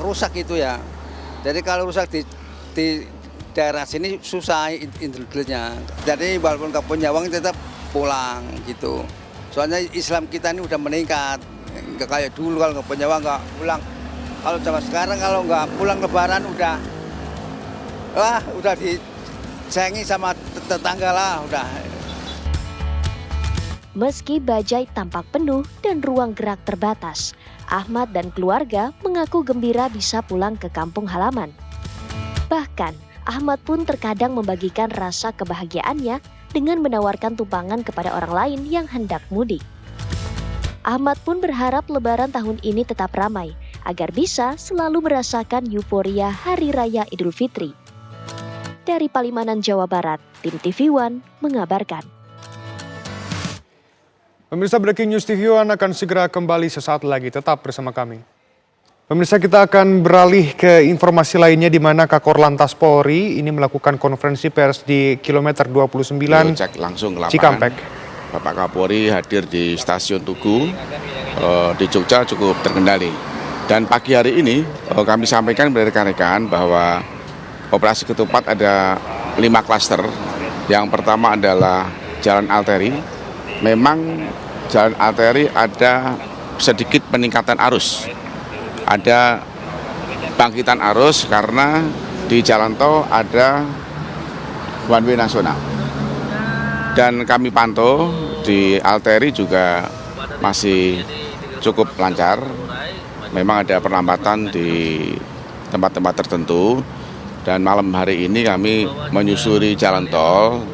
rusak gitu ya. Jadi kalau rusak di daerah sini susah intelektualnya. Jadi walaupun nggak punya uang tetap pulang gitu. Soalnya Islam kita ini udah meningkat, nggak kayak dulu kalau nggak punya uang nggak pulang. Kalau zaman sekarang kalau nggak pulang lebaran udah dicengi sama tetangga lah udah. Meski bajai tampak penuh dan ruang gerak terbatas, Ahmad dan keluarga mengaku gembira bisa pulang ke kampung halaman. Bahkan, Ahmad pun terkadang membagikan rasa kebahagiaannya dengan menawarkan tumpangan kepada orang lain yang hendak mudik. Ahmad pun berharap Lebaran tahun ini tetap ramai, agar bisa selalu merasakan euforia Hari Raya Idul Fitri. Dari Palimanan, Jawa Barat, tim TV One mengabarkan. Pemirsa, Breaking News TV One akan segera kembali sesaat lagi. Tetap bersama kami. Pemirsa, kita akan beralih ke informasi lainnya di mana Kakor Lantas Polri ini melakukan konferensi pers di kilometer 29 cek langsung ke lapangan. Cikampek. Bapak Kapolri hadir di stasiun Tugu di Jogja cukup terkendali. Dan pagi hari ini kami sampaikan kepada rekan-rekan bahwa operasi ketupat ada 5 klaster. Yang pertama adalah Jalan Arteri. Memang Jalan Arteri ada sedikit peningkatan arus. Ada bangkitan arus karena di jalan tol ada one way nasional. Dan kami pantau di Arteri juga masih cukup lancar. Memang ada perlambatan di tempat-tempat tertentu. Dan malam hari ini kami menyusuri jalan tol.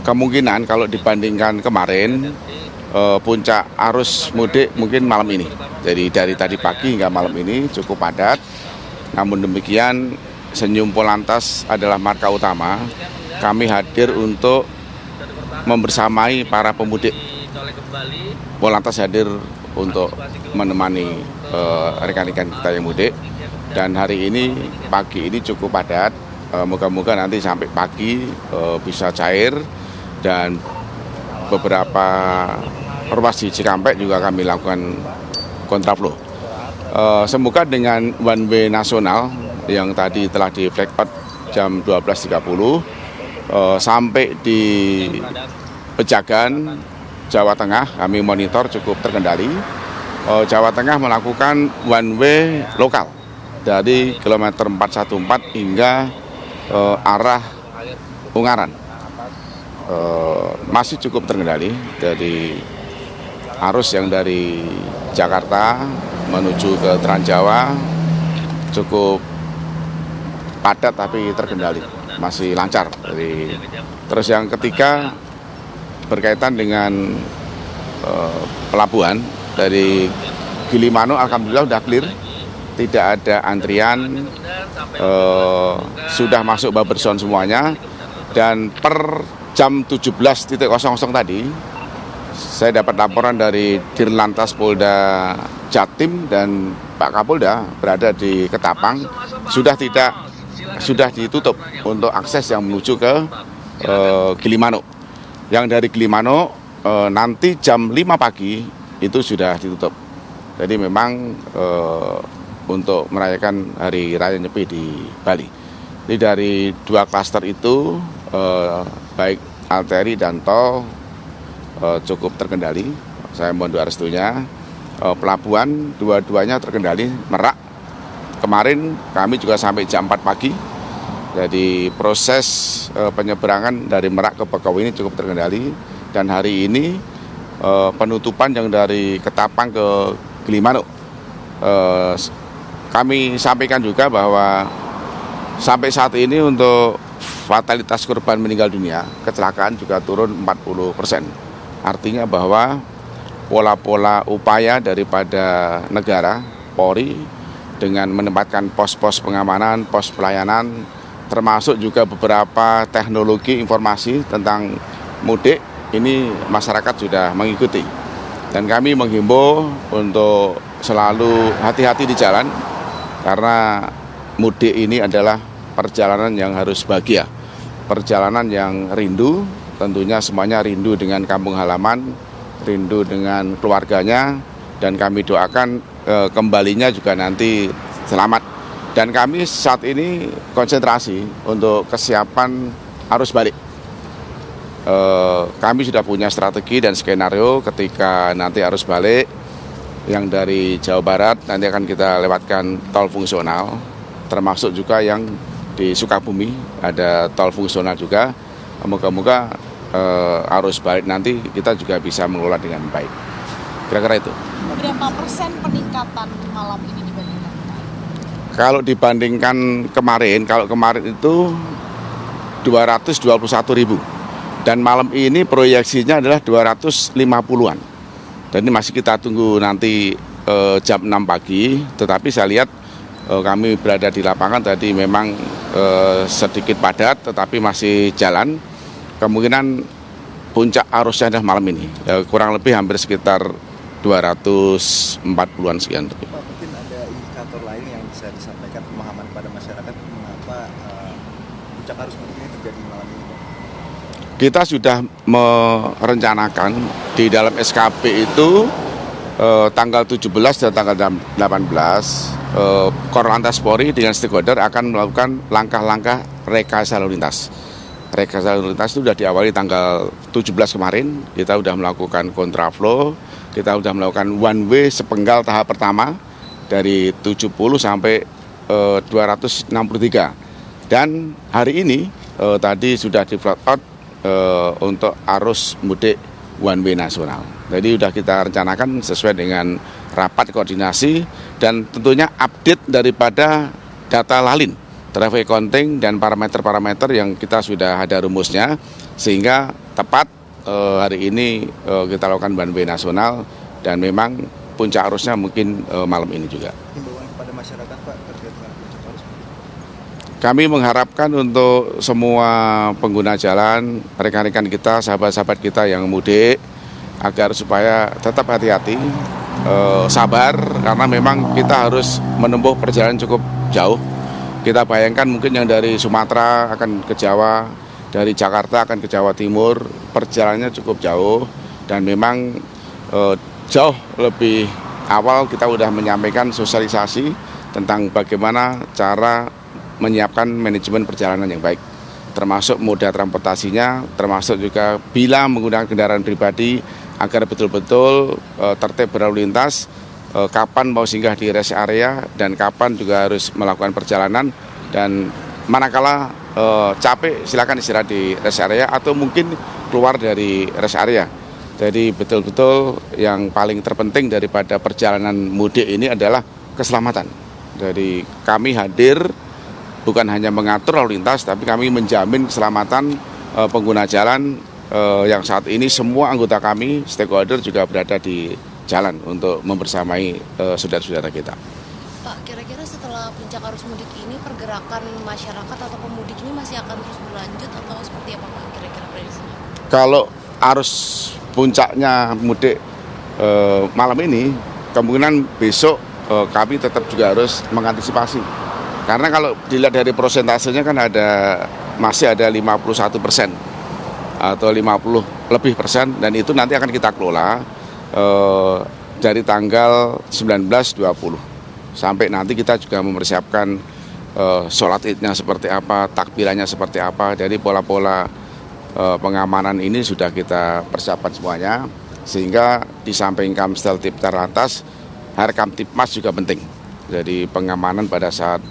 Kemungkinan kalau dibandingkan kemarin puncak arus mudik mungkin malam ini. Jadi dari tadi pagi hingga malam ini cukup padat. Namun demikian Senyum Polantas adalah marka utama. Kami hadir untuk membersamai para pemudik. Polantas hadir untuk menemani rekan-rekan kita yang mudik. Dan hari ini pagi ini cukup padat. Moga-moga nanti sampai pagi bisa cair dan beberapa ruas di Cikampek juga kami lakukan kontraflow. Semoga dengan one way nasional yang tadi telah di flag out jam 12.30 sampai di Pejagan, Jawa Tengah kami monitor cukup terkendali. Jawa Tengah melakukan one way lokal dari kilometer 414 hingga arah Ungaran. Masih cukup terkendali dari arus yang dari Jakarta menuju ke Transjawa cukup padat tapi terkendali, masih lancar. Terus yang ketiga berkaitan dengan pelabuhan dari Gilimanuk, alhamdulillah sudah clear, tidak ada antrian, sudah masuk buffer zone semuanya. Dan per jam 17.00 tadi saya dapat laporan dari Dirlantas Polda Jatim dan Pak Kapolda berada di Ketapang sudah ditutup untuk akses yang menuju ke Gilimanuk. Yang dari Gilimanuk nanti jam 5 pagi itu sudah ditutup. Jadi memang untuk merayakan Hari Raya Nyepi di Bali. Jadi dari 2 klaster itu baik arteri dan tol cukup terkendali. Saya mohon doa restunya. Pelabuhan dua-duanya terkendali. Merak kemarin kami juga sampai jam 4 pagi. Jadi proses penyeberangan dari Merak ke Bakauheni ini cukup terkendali. Dan hari ini penutupan yang dari Ketapang ke Gilimanuk. Kami sampaikan juga bahwa sampai saat ini untuk fatalitas korban meninggal dunia, kecelakaan juga turun 40%. Artinya bahwa pola-pola upaya daripada negara, Polri, dengan menempatkan pos-pos pengamanan, pos pelayanan, termasuk juga beberapa teknologi informasi tentang mudik, ini masyarakat sudah mengikuti. Dan kami menghimbau untuk selalu hati-hati di jalan, karena mudik ini adalah perjalanan yang harus bahagia, perjalanan yang rindu, tentunya semuanya rindu dengan kampung halaman, rindu dengan keluarganya, dan kami doakan kembalinya juga nanti selamat. Dan kami saat ini konsentrasi untuk kesiapan arus balik. Kami sudah punya strategi dan skenario ketika nanti arus balik yang dari Jawa Barat nanti akan kita lewatkan tol fungsional, termasuk juga yang di Sukabumi ada tol fungsional juga. Moga-moga arus balik nanti kita juga bisa mengelola dengan baik. kira-kira itu. Berapa persen peningkatan malam ini dibandingkan? Kalau dibandingkan kemarin, itu 221.000 dan malam ini proyeksinya adalah 250-an. Dan ini masih kita tunggu nanti jam 6 pagi, tetapi saya lihat kami berada di lapangan tadi memang sedikit padat tetapi masih jalan. Kemungkinan puncak arusnya adalah malam ini, kurang lebih hampir sekitar 240-an sekian. Pak, mungkin ada indikator lain yang bisa disampaikan pemahaman kepada masyarakat mengapa puncak arus mudik ini terjadi malam ini, Pak? Kita sudah merencanakan di dalam SKP itu tanggal 17 dan tanggal 18 Korlantas Polri dengan stakeholder akan melakukan langkah-langkah rekayasa lalu lintas. Rekayasa lalu lintas itu sudah diawali tanggal 17 kemarin, kita sudah melakukan kontraflow, kita sudah melakukan one way sepenggal tahap pertama dari 70 sampai 263. Dan hari ini tadi sudah di flat out untuk arus mudik one way nasional. Jadi sudah kita rencanakan sesuai dengan rapat koordinasi dan tentunya update daripada data lalin, traffic counting dan parameter-parameter yang kita sudah ada rumusnya, sehingga tepat hari ini kita lakukan one way nasional dan memang puncak arusnya mungkin malam ini juga. Himbauan kepada masyarakat, Pak, terkait dengan puncak arus mudik. Kami mengharapkan untuk semua pengguna jalan, rekan-rekan kita, sahabat-sahabat kita yang mudik, agar supaya tetap hati-hati, sabar, karena memang kita harus menempuh perjalanan cukup jauh. Kita bayangkan mungkin yang dari Sumatera akan ke Jawa, dari Jakarta akan ke Jawa Timur, perjalanannya cukup jauh, dan memang jauh lebih awal kita sudah menyampaikan sosialisasi tentang bagaimana cara menyiapkan manajemen perjalanan yang baik, termasuk moda transportasinya, termasuk juga bila menggunakan kendaraan pribadi agar betul-betul tertib berlalu lintas, kapan mau singgah di rest area dan kapan juga harus melakukan perjalanan, dan manakala capek silakan istirahat di rest area atau mungkin keluar dari rest area. Jadi betul-betul yang paling terpenting daripada perjalanan mudik ini adalah keselamatan. Jadi kami hadir bukan hanya mengatur lalu lintas, tapi kami menjamin keselamatan pengguna jalan yang saat ini semua anggota kami, stakeholder juga berada di jalan untuk membersamai saudara-saudara kita. Pak, kira-kira setelah puncak arus mudik ini pergerakan masyarakat atau pemudik ini masih akan terus berlanjut atau seperti apa, Pak, kira-kira prediksinya? Kalau arus puncaknya mudik malam ini, kemungkinan besok kami tetap juga harus mengantisipasi. Karena kalau dilihat dari prosentasenya kan masih ada 51% atau 50 lebih persen, dan itu nanti akan kita kelola dari tanggal 19-20 sampai nanti kita juga mempersiapkan sholat idnya seperti apa, takbirannya seperti apa. Jadi pola-pola pengamanan ini sudah kita persiapkan semuanya, sehingga di samping Kamstel Tiptar Lantas, Harkamtipmas juga penting. Jadi pengamanan pada saat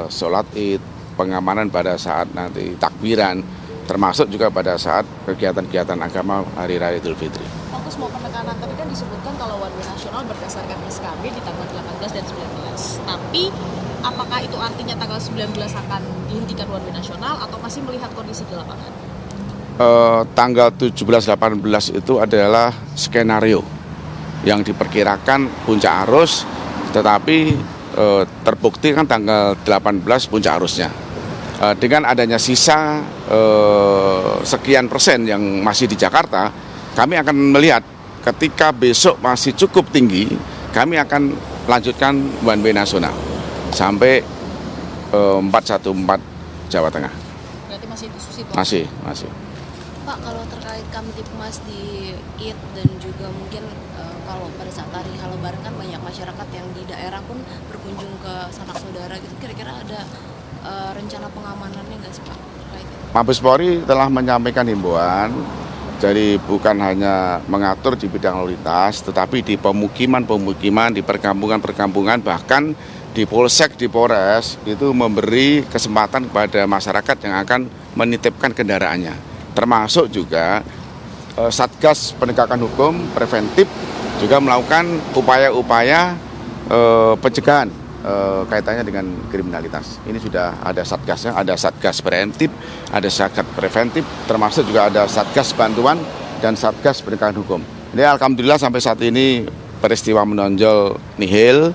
sholat id, pengamanan pada saat nanti takbiran, termasuk juga pada saat kegiatan-kegiatan agama Hari Raya Idul Fitri. Fokus mau penekanan, tadi kan disebutkan kalau one way nasional berdasarkan SKB di tanggal 18 dan 19. Tapi apakah itu artinya tanggal 19 akan dihentikan one way nasional atau masih melihat kondisi di lapangan? Tanggal 17-18 itu adalah skenario yang diperkirakan puncak arus, tetapi terbukti kan tanggal 18 puncak arusnya. Dengan adanya sisa sekian persen yang masih di Jakarta, kami akan melihat ketika besok masih cukup tinggi, kami akan lanjutkan one way nasional sampai 414 Jawa Tengah. Berarti masih diskusi, Pak? Masih. Pak, kalau terkait Kamtipmas di ID dan juga mungkin kalau pada saat hari Lebaran kan banyak masyarakat yang di daerah pun berkunjung ke sanak saudara gitu, kira-kira ada rencana pengamanannya nggak sih, Pak? Mabes Polri telah menyampaikan himbauan, jadi bukan hanya mengatur di bidang lalu lintas, tetapi di pemukiman-pemukiman, di perkampungan-perkampungan, bahkan di Polsek, di Polres, itu memberi kesempatan kepada masyarakat yang akan menitipkan kendaraannya. Termasuk juga Satgas Penegakan Hukum Preventif juga melakukan upaya-upaya pencegahan kaitannya dengan kriminalitas. Ini sudah ada satgasnya, ada satgas preemptif, ada satgas preventif, termasuk juga ada satgas bantuan dan satgas penegakan hukum. Jadi alhamdulillah sampai saat ini peristiwa menonjol nihil,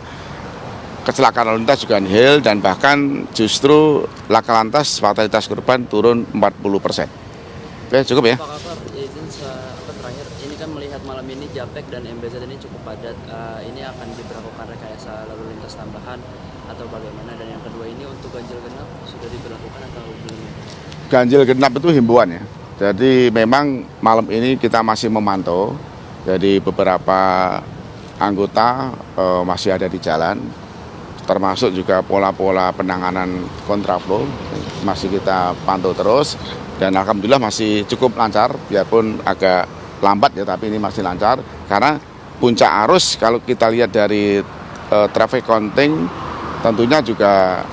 kecelakaan lalu lintas juga nihil, dan bahkan justru laka lantas fatalitas korban turun 40%. Oke, cukup ya. Pak Kabar, izin terakhir, ini kan melihat malam ini Japek dan MBZ ini cukup padat, ini akan diberlakukan rekayasa lalu lintas tambahan atau bagaimana? Dan yang kedua ini untuk ganjil genap sudah diberlakukan atau belum? Ganjil genap itu himbauan ya. Jadi memang malam ini kita masih memantau, jadi beberapa anggota masih ada di jalan, termasuk juga pola-pola penanganan kontraflow masih kita pantau terus, dan alhamdulillah masih cukup lancar, biarpun agak lambat ya, tapi ini masih lancar karena puncak arus kalau kita lihat dari traffic counting tentunya juga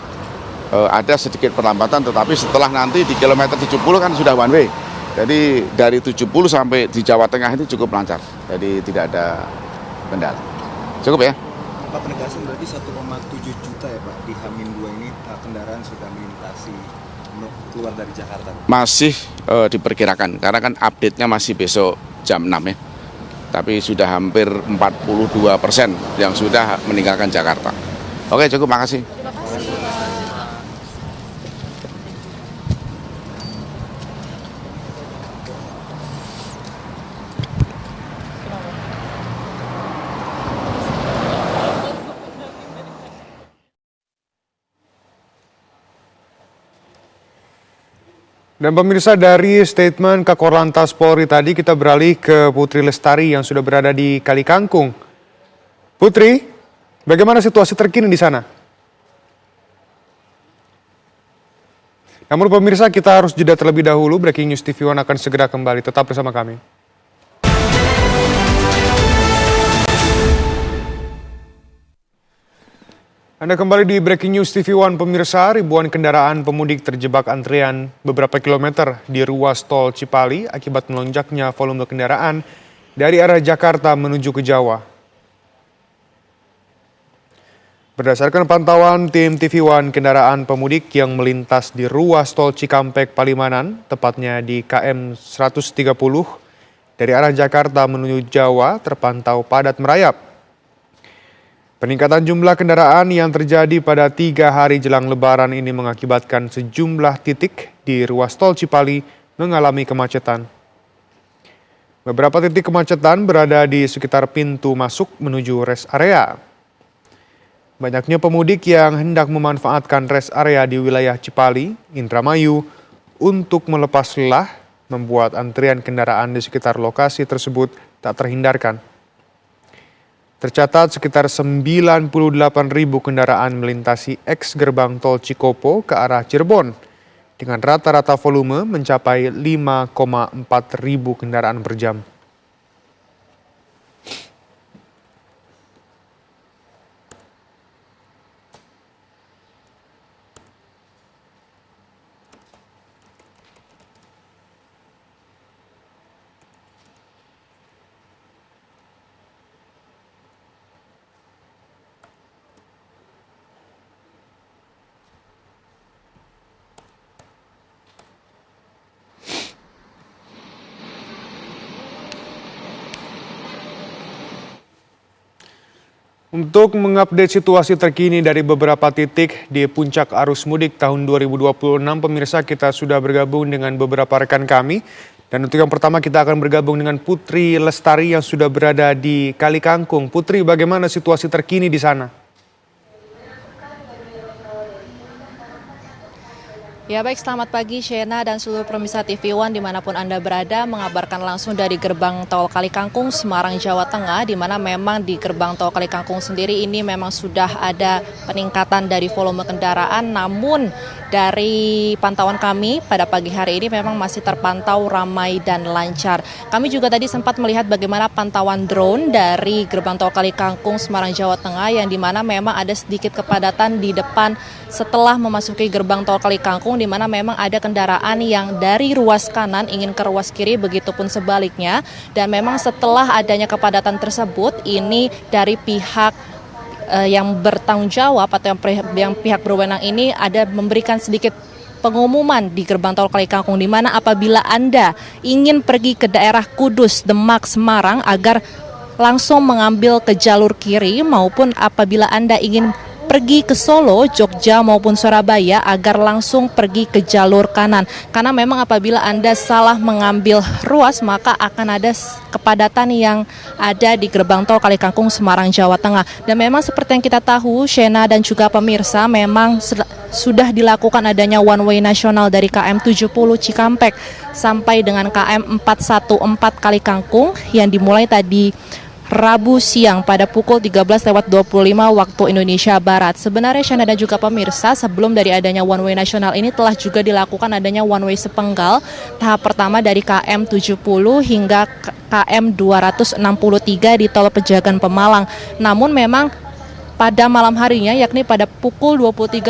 ada sedikit perlambatan, tetapi setelah nanti di kilometer 70 kan sudah one way. Jadi dari 70 sampai di Jawa Tengah ini cukup lancar, jadi tidak ada kendala. Cukup ya? Pak, penegasan berarti 1,7 juta ya Pak di H-2 ini kendaraan sudah melintasi keluar dari Jakarta. Masih diperkirakan, karena kan update-nya masih besok jam 6 ya. Tapi sudah hampir 42% yang sudah meninggalkan Jakarta. Oke, cukup, makasih. Dan pemirsa, dari statement Kakor Lantas Polri tadi kita beralih ke Putri Lestari yang sudah berada di Kali Kangkung. Putri, bagaimana situasi terkini di sana? Namun pemirsa, kita harus jeda terlebih dahulu. Breaking News TV One akan segera kembali. Tetap bersama kami. Anda kembali di Breaking News TV One, pemirsa. Ribuan kendaraan pemudik terjebak antrian beberapa kilometer di ruas tol Cipali akibat melonjaknya volume kendaraan dari arah Jakarta menuju ke Jawa. Berdasarkan pantauan tim TV One, kendaraan pemudik yang melintas di ruas tol Cikampek Palimanan, tepatnya di KM 130 dari arah Jakarta menuju Jawa, terpantau padat merayap. Peningkatan jumlah kendaraan yang terjadi pada 3 hari jelang Lebaran ini mengakibatkan sejumlah titik di ruas tol Cipali mengalami kemacetan. Beberapa titik kemacetan berada di sekitar pintu masuk menuju rest area. Banyaknya pemudik yang hendak memanfaatkan rest area di wilayah Cipali, Indramayu untuk melepas lelah membuat antrian kendaraan di sekitar lokasi tersebut tak terhindarkan. Tercatat sekitar 98.000 kendaraan melintasi eks gerbang tol Cikopo ke arah Cirebon, dengan rata-rata volume mencapai 5,4 ribu kendaraan per jam. Untuk mengupdate situasi terkini dari beberapa titik di puncak arus mudik tahun 2026, pemirsa, kita sudah bergabung dengan beberapa rekan kami. Dan untuk yang pertama kita akan bergabung dengan Putri Lestari yang sudah berada di Kali Kangkung. Putri, bagaimana situasi terkini di sana? Ya baik, selamat pagi Shena dan seluruh pemirsa TV One dimanapun Anda berada, mengabarkan langsung dari gerbang tol Kali Kangkung, Semarang, Jawa Tengah, di mana memang di gerbang tol Kali Kangkung sendiri ini memang sudah ada peningkatan dari volume kendaraan, namun dari pantauan kami pada pagi hari ini memang masih terpantau ramai dan lancar. Kami juga tadi sempat melihat bagaimana pantauan drone dari gerbang tol Kali Kangkung, Semarang, Jawa Tengah, yang dimana memang ada sedikit kepadatan di depan setelah memasuki gerbang tol Kali Kangkung, di mana memang ada kendaraan yang dari ruas kanan ingin ke ruas kiri, begitupun sebaliknya. Dan memang setelah adanya kepadatan tersebut, ini dari pihak yang bertanggung jawab atau yang pihak berwenang ini ada memberikan sedikit pengumuman di gerbang tol Kalikangkung, di mana apabila Anda ingin pergi ke daerah Kudus, Demak, Semarang agar langsung mengambil ke jalur kiri, maupun apabila Anda ingin pergi ke Solo, Jogja maupun Surabaya agar langsung pergi ke jalur kanan. Karena memang apabila Anda salah mengambil ruas, maka akan ada kepadatan yang ada di gerbang tol Kalikangkung, Semarang, Jawa Tengah. Dan memang seperti yang kita tahu, Shena dan juga pemirsa, memang sudah dilakukan adanya one way nasional dari KM 70 Cikampek sampai dengan KM 414 Kalikangkung yang dimulai tadi Rabu siang pada pukul 13.25 waktu Indonesia Barat. Sebenarnya Shana dan juga pemirsa, sebelum dari adanya one way nasional ini telah juga dilakukan adanya one way sepenggal tahap pertama dari KM 70 hingga KM 263 di tol Pejagan Pemalang. Namun memang pada malam harinya, yakni pada pukul 23.00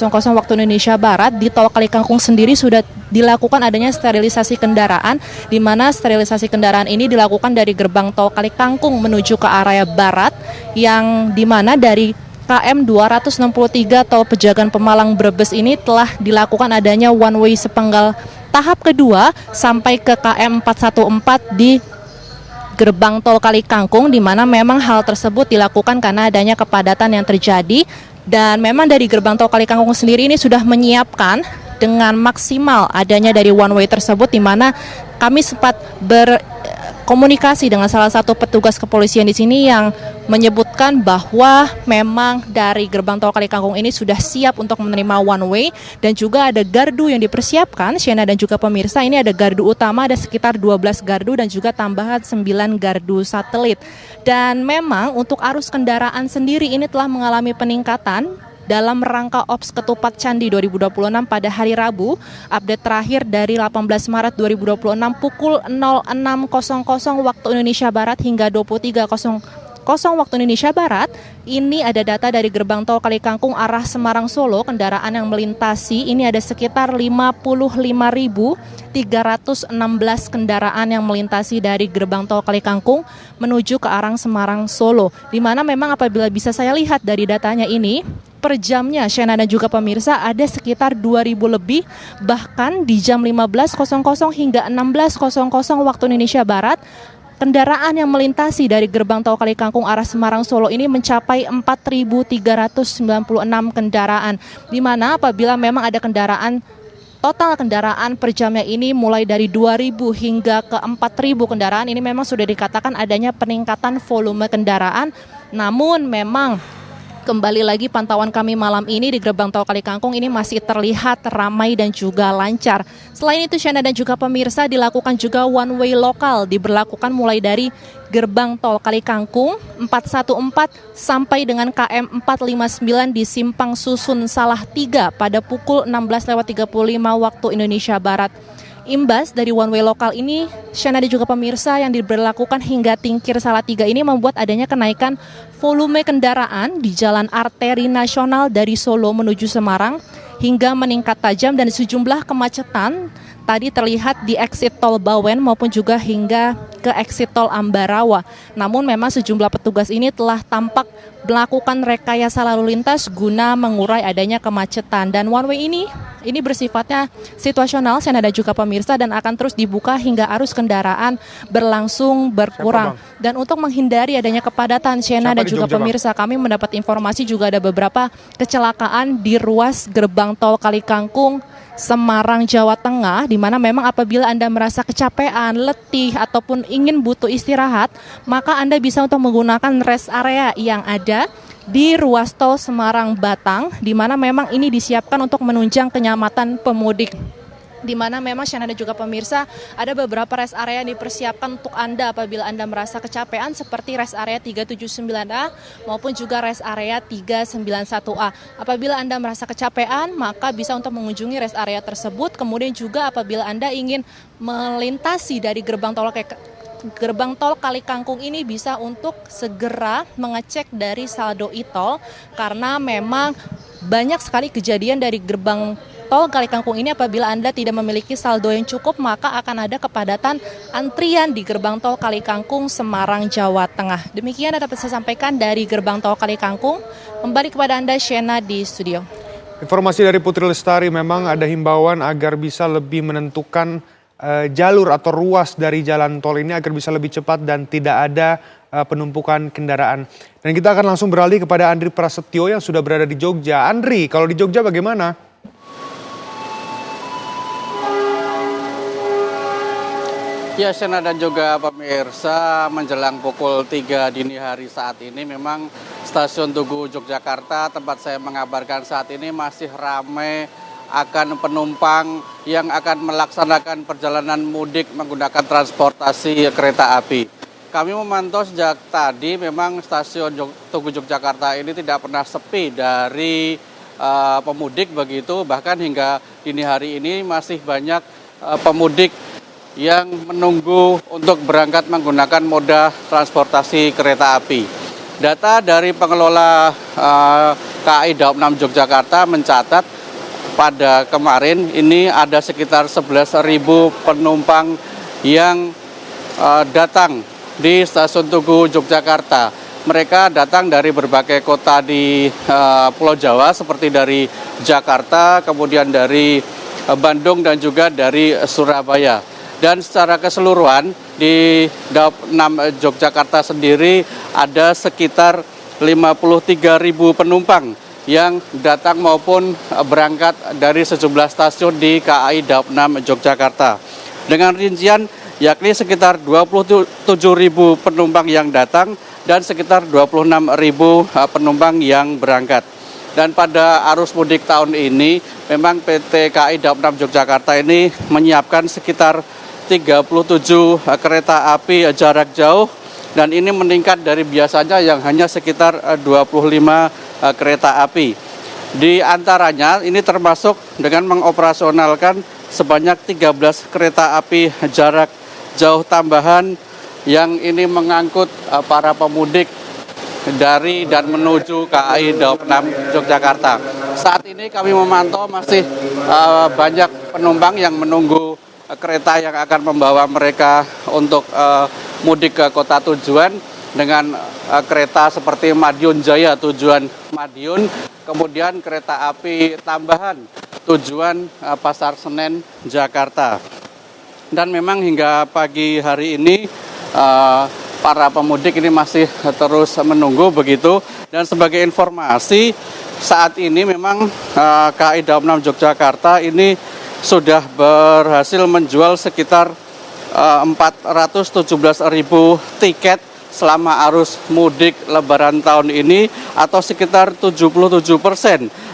waktu Indonesia Barat, di tol Kalikangkung sendiri sudah dilakukan adanya sterilisasi kendaraan, di mana sterilisasi kendaraan ini dilakukan dari gerbang tol Kalikangkung menuju ke area barat, yang di mana dari KM 263 tol Pejagan Pemalang Brebes ini telah dilakukan adanya one way sepenggal tahap kedua sampai ke KM 414 di gerbang tol Kalikangkung, di mana memang hal tersebut dilakukan karena adanya kepadatan yang terjadi. Dan memang dari gerbang tol Kalikangkung sendiri ini sudah menyiapkan dengan maksimal adanya dari one way tersebut, di mana kami sempat berkomunikasi dengan salah satu petugas kepolisian di sini yang menyebutkan bahwa memang dari gerbang tol Kalikangkung ini sudah siap untuk menerima one way, dan juga ada gardu yang dipersiapkan. Shena dan juga pemirsa, ini ada gardu utama ada sekitar 12 gardu dan juga tambahan 9 gardu satelit. Dan memang untuk arus kendaraan sendiri ini telah mengalami peningkatan dalam rangka Ops Ketupat Candi 2026 pada hari Rabu. Update terakhir dari 18 Maret 2026 pukul 06.00 waktu Indonesia Barat hingga 23.00 waktu Indonesia Barat, ini ada data dari gerbang tol Kalikangkung arah Semarang Solo, kendaraan yang melintasi ini ada sekitar 55.316 kendaraan yang melintasi dari gerbang tol Kalikangkung menuju ke arah Semarang Solo, di mana memang apabila bisa saya lihat dari datanya ini, per jamnya Shena dan juga pemirsa ada sekitar 2.000 lebih, bahkan di jam 15.00 hingga 16.00 waktu Indonesia Barat, kendaraan yang melintasi dari gerbang tol Kalikangkung arah Semarang Solo ini mencapai 4.396 kendaraan, di mana apabila memang ada total kendaraan per jamnya ini mulai dari 2.000 hingga ke 4.000 kendaraan, ini memang sudah dikatakan adanya peningkatan volume kendaraan. Namun memang kembali lagi pantauan kami malam ini di gerbang tol Kalikangkung ini masih terlihat ramai dan juga lancar. Selain itu Shena dan juga pemirsa, dilakukan juga one way lokal, diberlakukan mulai dari gerbang tol Kalikangkung 414 sampai dengan KM 459 di Simpang Susun Salah 3 pada pukul 16.35 waktu Indonesia Barat. Imbas dari one way lokal ini, Shena dan juga pemirsa, yang diberlakukan hingga Tingkir Salatiga ini membuat adanya kenaikan volume kendaraan di jalan arteri nasional dari Solo menuju Semarang hingga meningkat tajam, dan sejumlah kemacetan tadi terlihat di exit tol Bawen maupun juga hingga ke exit tol Ambarawa. Namun memang sejumlah petugas ini telah tampak melakukan rekayasa lalu lintas guna mengurai adanya kemacetan, dan one way ini bersifatnya situasional Shena dan juga pemirsa, dan akan terus dibuka hingga arus kendaraan berlangsung berkurang. Dan untuk menghindari adanya kepadatan Shena dan juga pemirsa, kami mendapat informasi juga ada beberapa kecelakaan di ruas gerbang tol Kalikangkung Semarang, Jawa Tengah, di mana memang apabila Anda merasa kecapean, letih, ataupun ingin butuh istirahat, maka Anda bisa untuk menggunakan rest area yang ada di ruas tol Semarang Batang, di mana memang ini disiapkan untuk menunjang kenyamanan pemudik. Di mana memang Shena dan juga pemirsa, ada beberapa rest area yang dipersiapkan untuk Anda apabila Anda merasa kecapean, seperti rest area 379A maupun juga rest area 391A. Apabila Anda merasa kecapean, maka bisa untuk mengunjungi rest area tersebut. Kemudian juga apabila Anda ingin melintasi dari gerbang tol Kalikangkung ini, bisa untuk segera mengecek dari saldo e-tol, karena memang banyak sekali kejadian dari gerbang tol tol Kalikangkung ini apabila Anda tidak memiliki saldo yang cukup maka akan ada kepadatan antrian di gerbang tol Kalikangkung Semarang, Jawa Tengah. Demikian dapat saya sampaikan dari gerbang tol Kalikangkung. Kembali kepada Anda Shena di studio. Informasi dari Putri Lestari, memang ada himbauan agar bisa lebih menentukan jalur atau ruas dari jalan tol ini agar bisa lebih cepat dan tidak ada penumpukan kendaraan. Dan kita akan langsung beralih kepada Andri Prasetyo yang sudah berada di Jogja. Andri, kalau di Jogja bagaimana? Ya, Shena dan juga pemirsa, menjelang pukul 3 dini hari saat ini memang stasiun Tugu Yogyakarta tempat saya mengabarkan saat ini masih ramai akan penumpang yang akan melaksanakan perjalanan mudik menggunakan transportasi kereta api. Kami memantau sejak tadi memang stasiun Tugu Yogyakarta ini tidak pernah sepi dari pemudik begitu, bahkan hingga dini hari ini masih banyak pemudik yang menunggu untuk berangkat menggunakan moda transportasi kereta api. Data dari pengelola KAI Daob 6 Yogyakarta mencatat pada kemarin ini ada sekitar 11.000 penumpang yang datang di stasiun Tugu Yogyakarta. Mereka datang dari berbagai kota di Pulau Jawa seperti dari Jakarta, kemudian dari Bandung dan juga dari Surabaya. Dan secara keseluruhan di Daob 6 Yogyakarta sendiri ada sekitar 53.000 penumpang yang datang maupun berangkat dari sejumlah stasiun di KAI Daob 6 Yogyakarta. Dengan rincian yakni sekitar 27.000 penumpang yang datang dan sekitar 26.000 penumpang yang berangkat. Dan pada arus mudik tahun ini memang PT KAI Daob 6 Yogyakarta ini menyiapkan sekitar 37 kereta api jarak jauh dan ini meningkat dari biasanya yang hanya sekitar 25 kereta api. Di antaranya ini termasuk dengan mengoperasionalkan sebanyak 13 kereta api jarak jauh tambahan yang ini mengangkut para pemudik dari dan menuju KAI Daob 6 Yogyakarta. Saat ini kami memantau masih banyak penumpang yang menunggu kereta yang akan membawa mereka untuk mudik ke kota tujuan dengan kereta seperti Madiun Jaya tujuan Madiun, kemudian kereta api tambahan tujuan Pasar Senen Jakarta. Dan memang hingga pagi hari ini para pemudik ini masih terus menunggu begitu. Dan sebagai informasi saat ini memang KAI Daob 6 Yogyakarta ini sudah berhasil menjual sekitar 417.000 tiket selama arus mudik Lebaran tahun ini atau sekitar 77%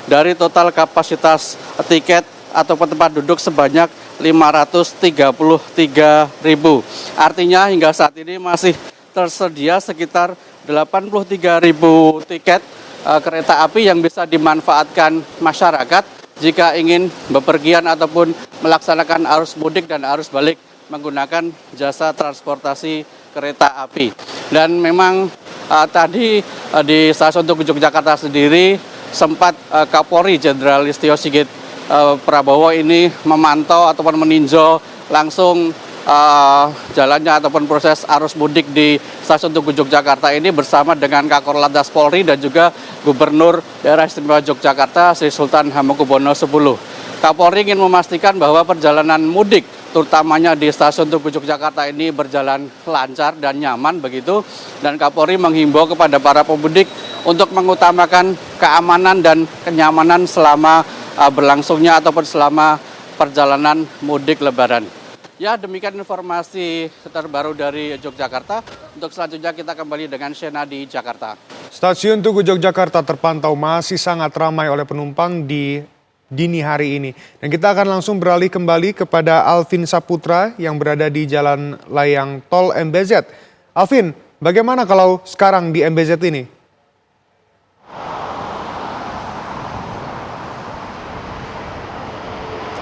dari total kapasitas tiket ataupun tempat duduk sebanyak 533.000. Artinya hingga saat ini masih tersedia sekitar 83.000 tiket kereta api yang bisa dimanfaatkan masyarakat jika ingin bepergian ataupun melaksanakan arus mudik dan arus balik menggunakan jasa transportasi kereta api. Dan memang tadi di stasiun Tugu Yogyakarta sendiri sempat Kapolri Jenderal Listio Sigit Prabowo ini memantau ataupun meninjau langsung jalannya ataupun proses arus mudik di stasiun Tugu Yogyakarta ini bersama dengan Kakor Lantas Polri dan juga Gubernur Daerah Istimewa Yogyakarta Sri Sultan Hamengkubuwono X. Kapolri ingin memastikan bahwa perjalanan mudik terutamanya di stasiun Tugu Yogyakarta ini berjalan lancar dan nyaman begitu. Dan Kapolri menghimbau kepada para pemudik untuk mengutamakan keamanan dan kenyamanan selama berlangsungnya ataupun selama perjalanan mudik Lebaran. Ya, demikian informasi terbaru dari Yogyakarta. Untuk selanjutnya kita kembali dengan Shena di Jakarta. Stasiun Tugu Yogyakarta terpantau masih sangat ramai oleh penumpang di dini hari ini. Dan kita akan langsung beralih kembali kepada Alvin Saputra yang berada di Jalan Layang Tol MBZ. Alvin, bagaimana kalau sekarang di MBZ ini?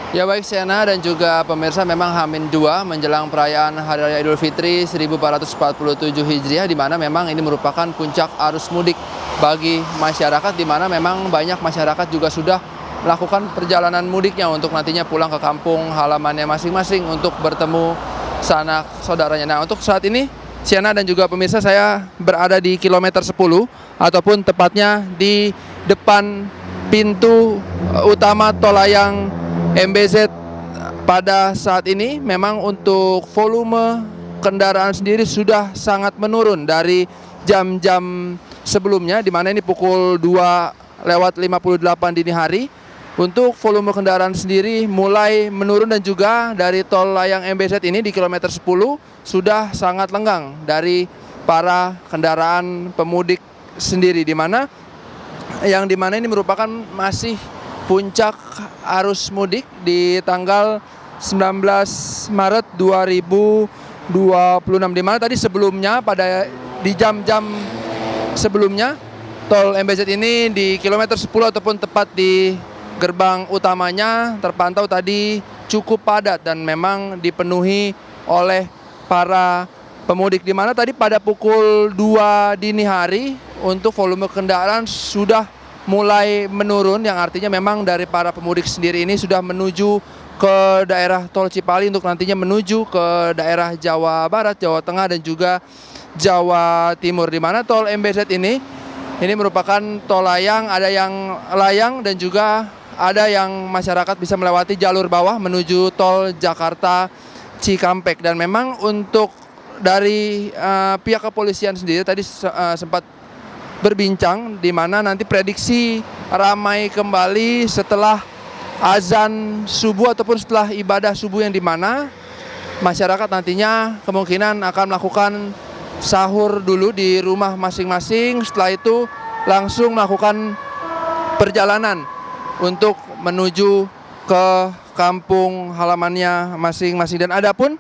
Ya baik Shena dan juga pemirsa, memang H-2 menjelang perayaan Hari Raya Idul Fitri 1447 Hijriah di mana memang ini merupakan puncak arus mudik bagi masyarakat, di mana memang banyak masyarakat juga sudah melakukan perjalanan mudiknya untuk nantinya pulang ke kampung halamannya masing-masing untuk bertemu sanak saudaranya. Nah, untuk saat ini Siana dan juga pemirsa, saya berada di kilometer 10 ataupun tepatnya di depan pintu utama tol layang MBZ. Pada saat ini memang untuk volume kendaraan sendiri sudah sangat menurun dari jam-jam sebelumnya, di mana ini pukul 2:58 dini hari. Untuk volume kendaraan sendiri mulai menurun dan juga dari tol layang MBZ ini di kilometer 10 sudah sangat lenggang dari para kendaraan pemudik sendiri, di mana ini merupakan masih puncak arus mudik di tanggal 19 Maret 2026, di mana tadi sebelumnya di jam-jam sebelumnya tol MBZ ini di kilometer 10 ataupun tepat di gerbang utamanya terpantau tadi cukup padat dan memang dipenuhi oleh para pemudik, di mana tadi pada pukul 2 dini hari untuk volume kendaraan sudah mulai menurun, yang artinya memang dari para pemudik sendiri ini sudah menuju ke daerah tol Cipali untuk nantinya menuju ke daerah Jawa Barat, Jawa Tengah dan juga Jawa Timur, di mana tol MBZ ini merupakan tol layang, ada yang layang dan juga ada yang masyarakat bisa melewati jalur bawah menuju tol Jakarta Cikampek. Dan memang untuk dari pihak kepolisian sendiri tadi sempat berbincang, di mana nanti prediksi ramai kembali setelah azan subuh ataupun setelah ibadah subuh, yang dimana masyarakat nantinya kemungkinan akan melakukan sahur dulu di rumah masing-masing, setelah itu langsung melakukan perjalanan untuk menuju ke kampung halamannya masing-masing. Dan adapun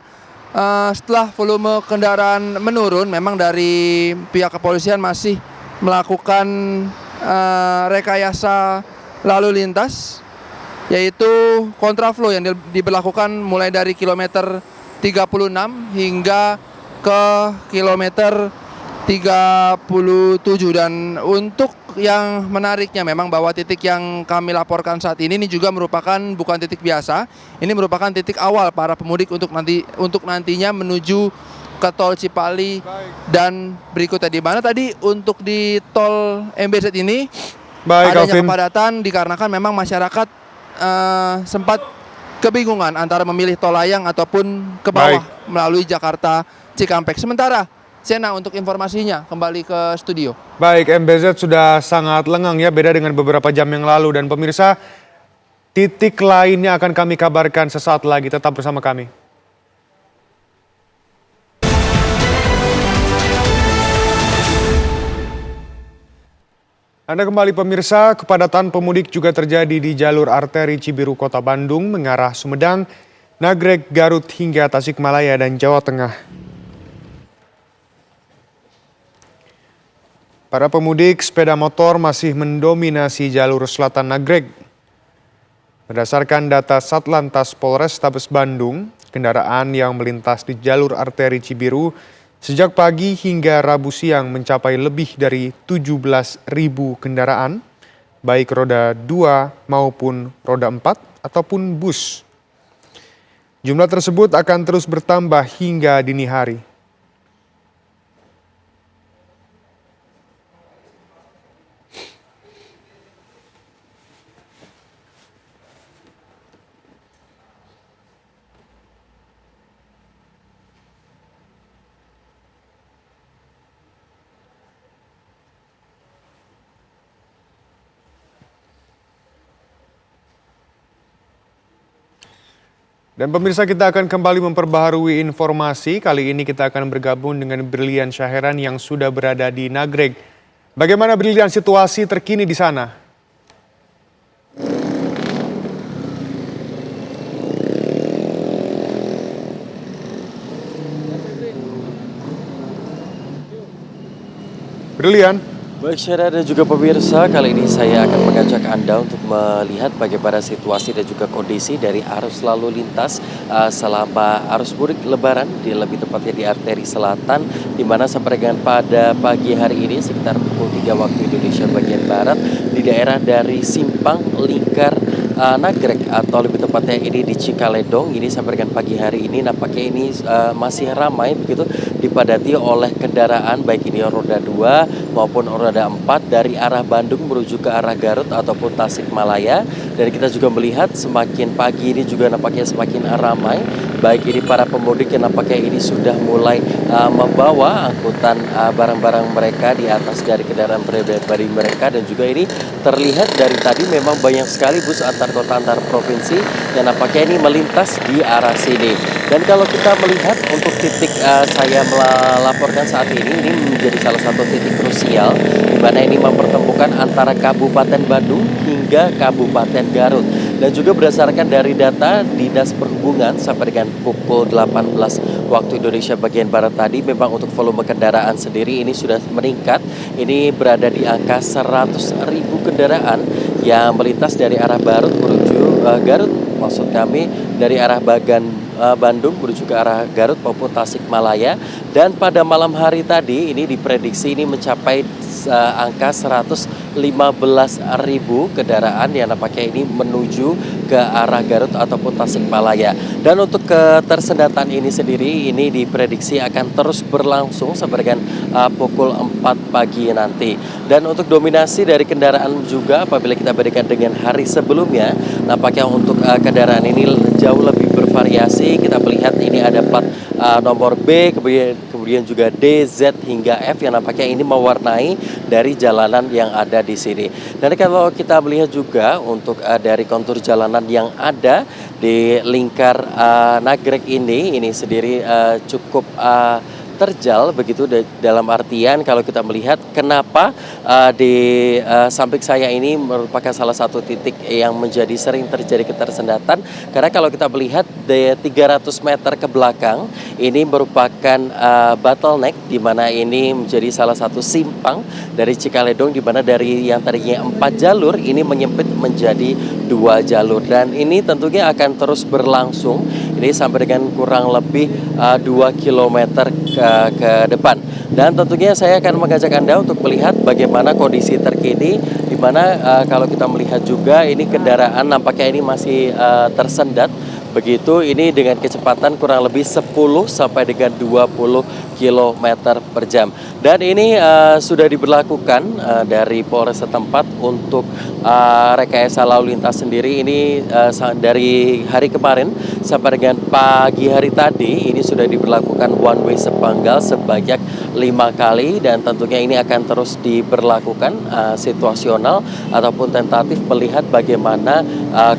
setelah volume kendaraan menurun, memang dari pihak kepolisian masih melakukan rekayasa lalu lintas, yaitu kontraflow yang diberlakukan mulai dari kilometer 36 hingga ke kilometer 37. Dan untuk yang menariknya memang bahwa titik yang kami laporkan saat ini juga merupakan bukan titik biasa. Ini merupakan titik awal para pemudik untuk nantinya menuju ke tol Cipali dan berikutnya, di mana tadi untuk di tol MBZ ini adanya kepadatan dikarenakan memang masyarakat sempat kebingungan antara memilih tol layang ataupun ke bawah melalui Jakarta Cikampek. Sementara Sena, untuk informasinya kembali ke studio. Baik, MBZ sudah sangat lengang ya, beda dengan beberapa jam yang lalu. Dan pemirsa, titik lainnya akan kami kabarkan sesaat lagi. Tetap bersama kami. Anda kembali pemirsa, kepadatan pemudik juga terjadi di jalur arteri Cibiru Kota Bandung mengarah Sumedang, Nagreg, Garut hingga Tasikmalaya dan Jawa Tengah. Para pemudik sepeda motor masih mendominasi jalur selatan Nagreg. Berdasarkan data Satlantas Polrestabes Bandung, kendaraan yang melintas di jalur arteri Cibiru sejak pagi hingga Rabu siang mencapai lebih dari 17.000 kendaraan, baik roda 2 maupun roda 4 ataupun bus. Jumlah tersebut akan terus bertambah hingga dini hari. Dan pemirsa, kita akan kembali memperbaharui informasi. Kali ini kita akan bergabung dengan Brilian Syaheran yang sudah berada di Nagreg. Bagaimana Brilian situasi terkini di sana? Brilian. Baik Syara dan juga pemirsa, kali ini saya akan mengajak Anda untuk melihat bagaimana situasi dan juga kondisi dari arus lalu lintas selama arus mudik lebaran, lebih tepatnya di arteri selatan di mana sampai dengan pada pagi hari ini sekitar pukul 3 waktu Indonesia bagian Barat di daerah dari Simpang Lingkar Nagrek atau lebih tepatnya ini di Cikaledong, ini sampai dengan pagi hari ini nampaknya ini masih ramai begitu dipadati oleh kendaraan baik ini roda 2 maupun roda 4 dari arah Bandung menuju ke arah Garut ataupun Tasikmalaya. Dan kita juga melihat semakin pagi ini juga nampaknya semakin ramai, baik ini para pemudik yang nampaknya ini sudah mulai membawa angkutan barang-barang mereka di atas dari kendaraan pribadi mereka. Dan juga ini terlihat dari tadi memang banyak sekali bus antar kota antar provinsi yang nampaknya ini melintas di arah sini. Dan kalau kita melihat untuk titik saya melaporkan saat ini menjadi salah satu titik krusial di mana ini mempertemukan antara Kabupaten Bandung hingga Kabupaten Garut. Dan juga berdasarkan dari data Dinas Perhubungan sampai dengan pukul 18 waktu Indonesia bagian Barat tadi, memang untuk volume kendaraan sendiri ini sudah meningkat. Ini berada di angka 100.000 kendaraan yang melintas dari arah Garut menuju Garut, maksud kami dari arah Bandung menuju ke arah Garut maupun Tasikmalaya. Dan pada malam hari tadi ini diprediksi ini mencapai angka 115.000 kendaraan yang nampaknya ini menuju ke arah Garut ataupun Tasikmalaya. Dan untuk ketersendatan ini sendiri ini diprediksi akan terus berlangsung sampai dengan pukul 4 pagi nanti. Dan untuk dominasi dari kendaraan juga apabila kita bandingkan dengan hari sebelumnya, nampaknya untuk kendaraan ini jauh lebih bervariasi. Kita melihat ini ada plat nomor B, kemudian juga D, Z hingga F yang nampaknya ini mewarnai dari jalanan yang ada di sini. Dan kalau kita melihat juga untuk dari kontur jalanan yang ada di lingkar Nagrek ini sendiri cukup terjal begitu, dalam artian kalau kita melihat kenapa di samping saya ini merupakan salah satu titik yang menjadi sering terjadi ketersendatan, karena kalau kita melihat di 300 meter ke belakang ini merupakan bottleneck di mana ini menjadi salah satu simpang dari Cikaledong di mana dari yang tadinya 4 jalur ini menyempit menjadi 2 jalur. Dan ini tentunya akan terus berlangsung ini sampai dengan kurang lebih 2 km ke depan. Dan tentunya saya akan mengajak Anda untuk melihat bagaimana kondisi terkini di mana kalau kita melihat juga ini kendaraan nampaknya ini masih tersendat begitu, ini dengan kecepatan kurang lebih 10 sampai dengan 20 km per jam. Dan ini sudah diberlakukan dari Polres setempat untuk rekayasa lalu lintas sendiri ini dari hari kemarin sampai dengan pagi hari tadi ini sudah diberlakukan one way sepenggal sebanyak 5 kali. Dan tentunya ini akan terus diberlakukan situasional ataupun tentatif melihat bagaimana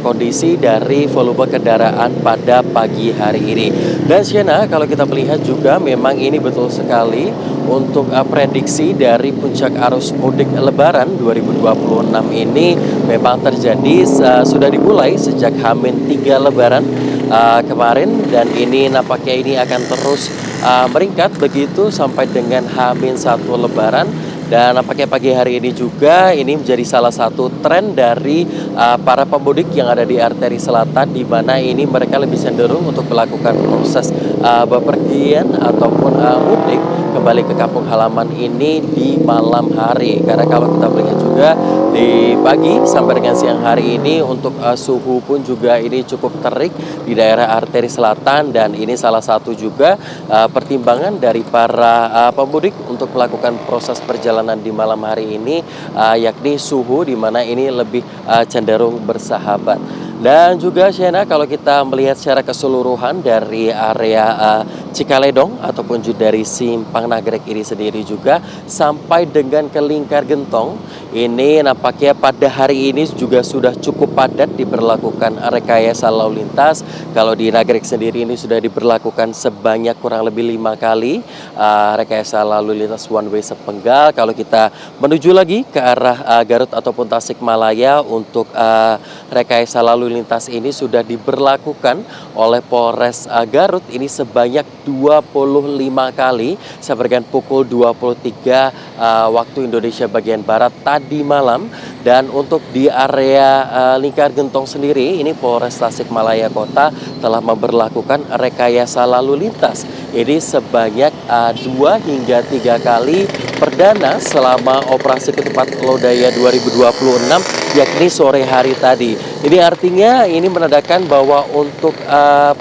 kondisi dari volume kendaraan pada pagi hari ini. Dan Siena, kalau kita melihat juga memang ini betul sekali untuk prediksi dari puncak arus mudik Lebaran 2026 ini memang terjadi sudah dimulai sejak H-3 Lebaran kemarin, dan ini nampaknya ini akan terus meningkat begitu sampai dengan H-1 Lebaran. Dan nampaknya pagi hari ini juga ini menjadi salah satu tren dari para pemudik yang ada di arteri selatan, di mana ini mereka lebih cenderung untuk melakukan proses bepergian ataupun mudik kembali ke kampung halaman ini di malam hari. Karena kalau kita melihat juga di pagi sampai dengan siang hari ini untuk suhu pun juga ini cukup terik di daerah arteri selatan, dan ini salah satu juga pertimbangan dari para pemudik untuk melakukan proses perjalanan di malam hari ini, yakni suhu di mana ini lebih cenderung bersahabat. Dan juga Siena, kalau kita melihat secara keseluruhan dari area Cikaledong ataupun juga dari Simpang Nagrek ini sendiri juga sampai dengan ke Lingkar Gentong, ini nampaknya pada hari ini juga sudah cukup padat diberlakukan rekayasa lalu lintas. Kalau di Nagrek sendiri ini sudah diberlakukan sebanyak kurang lebih 5 kali rekayasa lalu lintas one way sepenggal. Kalau kita menuju lagi ke arah Garut ataupun Tasikmalaya untuk rekayasa lalu lintas ini sudah diberlakukan oleh Polres Garut ini sebanyak 25 kali sampai dengan pukul 23 waktu Indonesia bagian Barat tadi tadi malam. Dan untuk di area Lingkar Gentong sendiri, ini Polres Tasikmalaya Kota telah memberlakukan rekayasa lalu lintas. Ini sebanyak 2 hingga 3 kali perdana selama operasi ketupat Lodaya 2026, yakni sore hari tadi. Ini artinya ini menandakan bahwa untuk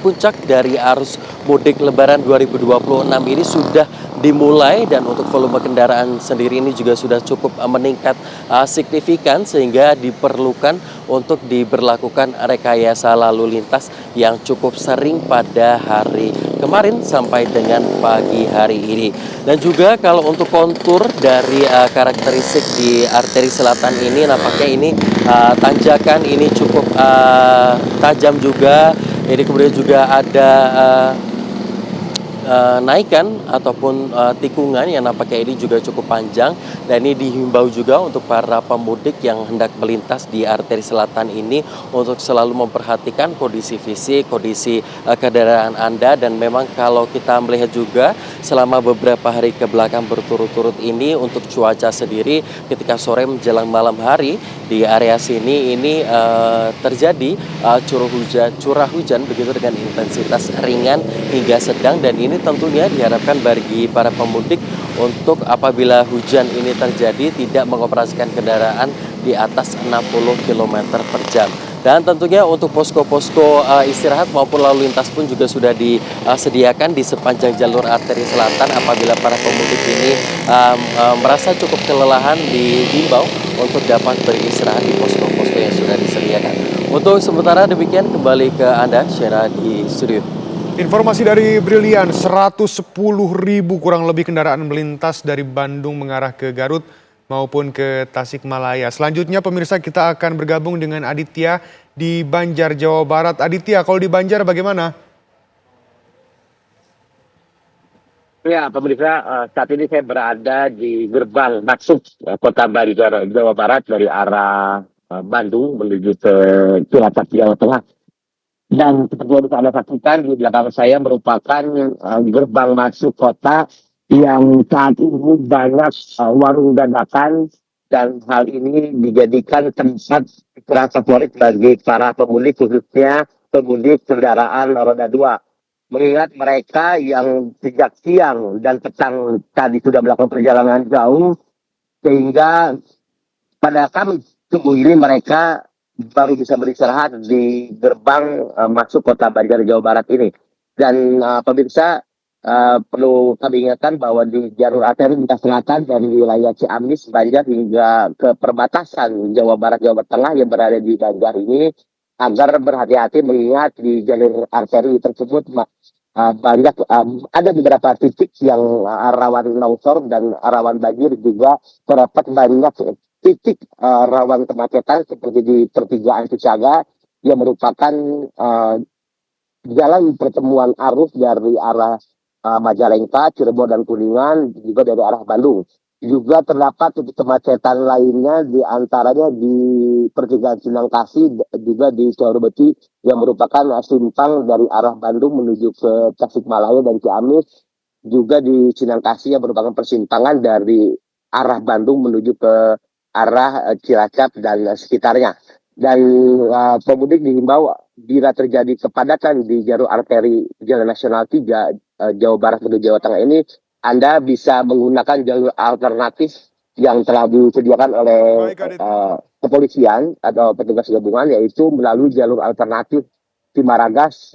puncak dari arus mudik Lebaran 2026 ini sudah dimulai, dan untuk volume kendaraan sendiri ini juga sudah cukup meningkat signifikan sehingga diperlukan untuk diberlakukan rekayasa lalu lintas yang cukup sering pada hari kemarin sampai dengan pagi hari ini. Dan juga kalau untuk kontur dari karakteristik di arteri selatan ini, nampaknya ini tanjakan ini cukup tajam juga. Ini kemudian juga ada naikan ataupun tikungan yang nampaknya ini juga cukup panjang, dan ini dihimbau juga untuk para pemudik yang hendak melintas di arteri selatan ini untuk selalu memperhatikan kondisi fisik, kondisi kendaraan Anda. Dan memang kalau kita melihat juga selama beberapa hari ke belakang berturut-turut ini untuk cuaca sendiri, ketika sore menjelang malam hari di area sini ini terjadi curah hujan begitu dengan intensitas ringan hingga sedang, dan ini tentunya diharapkan bagi para pemudik untuk apabila hujan ini terjadi tidak mengoperasikan kendaraan di atas 60 km per jam. Dan tentunya untuk posko-posko istirahat maupun lalu lintas pun juga sudah disediakan di sepanjang jalur arteri selatan. Apabila para pemudik ini merasa cukup kelelahan, dihimbau untuk dapat beristirahat di posko-posko yang sudah disediakan. Untuk sementara demikian, kembali ke Anda, Syera, di studio. Informasi dari Brilian, 110.000 kurang lebih kendaraan melintas dari Bandung mengarah ke Garut maupun ke Tasikmalaya. Selanjutnya pemirsa, kita akan bergabung dengan Aditya di Banjar, Jawa Barat. Aditya, kalau di Banjar bagaimana? Ya, pemirsa, saat ini saya berada di gerbang masuk kota Banjar, Jawa Barat dari arah Bandung menuju ke Cilacap, Jawa Tengah. Dan seperti yang bisa Anda saksikan, di belakang saya merupakan gerbang masuk kota yang saat ini banyak warung dadakan, dan hal ini dijadikan tempat istirahat favorit bagi para pemudik, khususnya pemudik kendaraan roda 2. Mengingat mereka yang sejak siang dan petang tadi sudah melakukan perjalanan jauh, sehingga pada Kamis subuh ini mereka baru bisa beristirahat di gerbang masuk kota Banjar, Jawa Barat ini. Dan pemirsa, perlu kami ingatkan bahwa di jalur arteri lintas selatan dari wilayah Ciamis, Banjar hingga ke perbatasan Jawa Barat, Jawa Tengah yang berada di Banjar ini, agar berhati-hati mengingat di jalur arteri tersebut banyak ada beberapa titik yang rawan longsor dan rawan banjir, juga terdapat banyak titik rawan kemacetan seperti di pertigaan Cicaga yang merupakan jalan pertemuan arus dari arah Majalengka, Cirebon, dan Kuningan, juga dari arah Bandung. Juga terdapat titik kemacetan lainnya di antaranya di pertigaan Sinangkasi, juga di Cawarbeti yang merupakan simpang dari arah Bandung menuju ke Tasikmalaya dan Ciamis, juga di Sinangkasi yang merupakan persimpangan dari arah Bandung menuju ke arah Cilacap dan sekitarnya. Dan pemudik dihimbau bila terjadi kepadatan di jalur arteri Jalan Nasional 3 Jawa Barat menuju Jawa Tengah ini, Anda bisa menggunakan jalur alternatif yang telah disediakan oleh kepolisian atau petugas gabungan, yaitu melalui jalur alternatif Timaragas,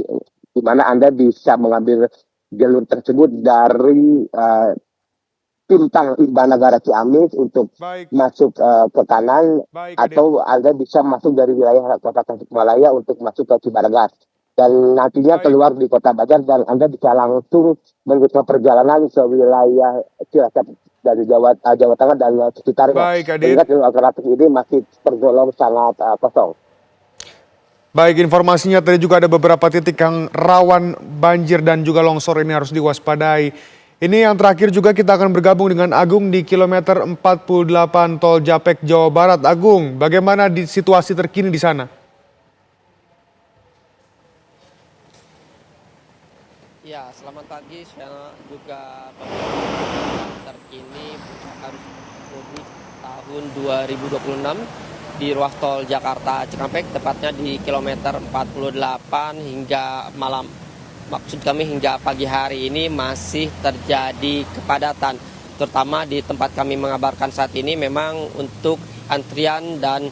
di mana Anda bisa mengambil jalur tersebut dari Simpang Ibanagara Ciamis untuk masuk ke kanan, atau Anda bisa masuk dari wilayah kota Tasikmalaya untuk masuk ke Cibaragas, dan nantinya keluar di kota Banjar, dan Anda bisa langsung melanjutkan perjalanan ke wilayah Cilacap dari Jawa Tengah dan sekitarnya. Sehingga jalur alternatif ini masih tergolong sangat kosong. Baik, informasinya tadi juga ada beberapa titik yang rawan banjir dan juga longsor, ini harus diwaspadai. Ini yang terakhir juga kita akan bergabung dengan Agung di kilometer 48 Tol Japek, Jawa Barat. Agung, bagaimana situasi terkini di sana? Ya, selamat pagi. Saya juga terkini arus mudik tahun 2026 di ruas tol Jakarta Cikampek, tepatnya di kilometer 48 hingga malam. Maksud kami hingga pagi hari ini masih terjadi kepadatan, terutama di tempat kami mengabarkan saat ini. Memang untuk antrian dan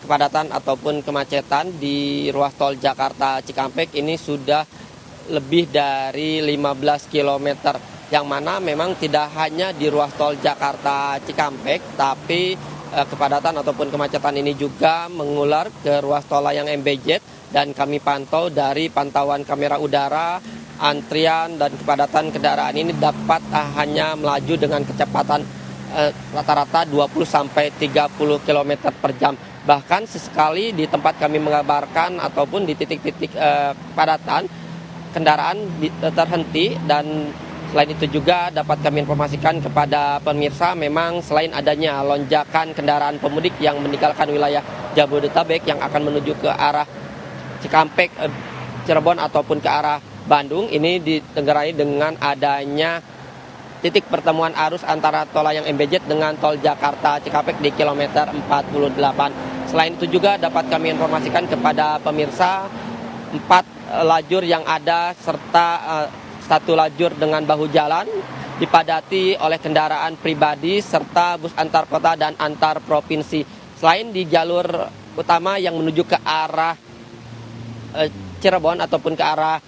kepadatan ataupun kemacetan di ruas tol Jakarta Cikampek ini sudah lebih dari 15 km, yang mana memang tidak hanya di ruas tol Jakarta Cikampek, tapi kepadatan ataupun kemacetan ini juga mengular ke ruas tol layang MBZ, dan kami pantau dari pantauan kamera udara, antrian dan kepadatan kendaraan ini dapat hanya melaju dengan kecepatan rata-rata 20-30 km per jam. Bahkan sesekali di tempat kami mengabarkan ataupun di titik-titik kepadatan, kendaraan terhenti. Dan selain itu juga dapat kami informasikan kepada pemirsa, memang selain adanya lonjakan kendaraan pemudik yang meninggalkan wilayah Jabodetabek yang akan menuju ke arah Cikampek, Cirebon ataupun ke arah Bandung, ini ditenggarai dengan adanya titik pertemuan arus antara tol layang MBZ dengan tol Jakarta Cikampek di kilometer 48. Selain itu juga dapat kami informasikan kepada pemirsa, 4 lajur yang ada serta 1 lajur dengan bahu jalan dipadati oleh kendaraan pribadi serta bus antar kota dan antar provinsi. Selain di jalur utama yang menuju ke arah Cirebon ataupun ke arah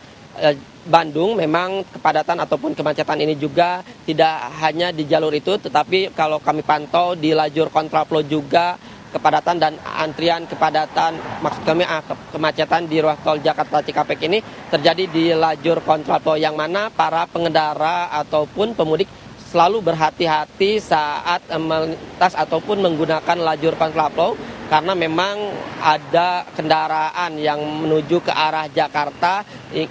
Bandung, memang kepadatan ataupun kemacetan ini juga tidak hanya di jalur itu, tetapi kalau kami pantau di lajur kontraflow juga kepadatan dan antrian kepadatan, maksud kami kemacetan di ruas tol Jakarta Cikampek ini terjadi di lajur kontraflow, yang mana para pengendara ataupun pemudik selalu berhati-hati saat melintas ataupun menggunakan lajur kontraflow, karena memang ada kendaraan yang menuju ke arah Jakarta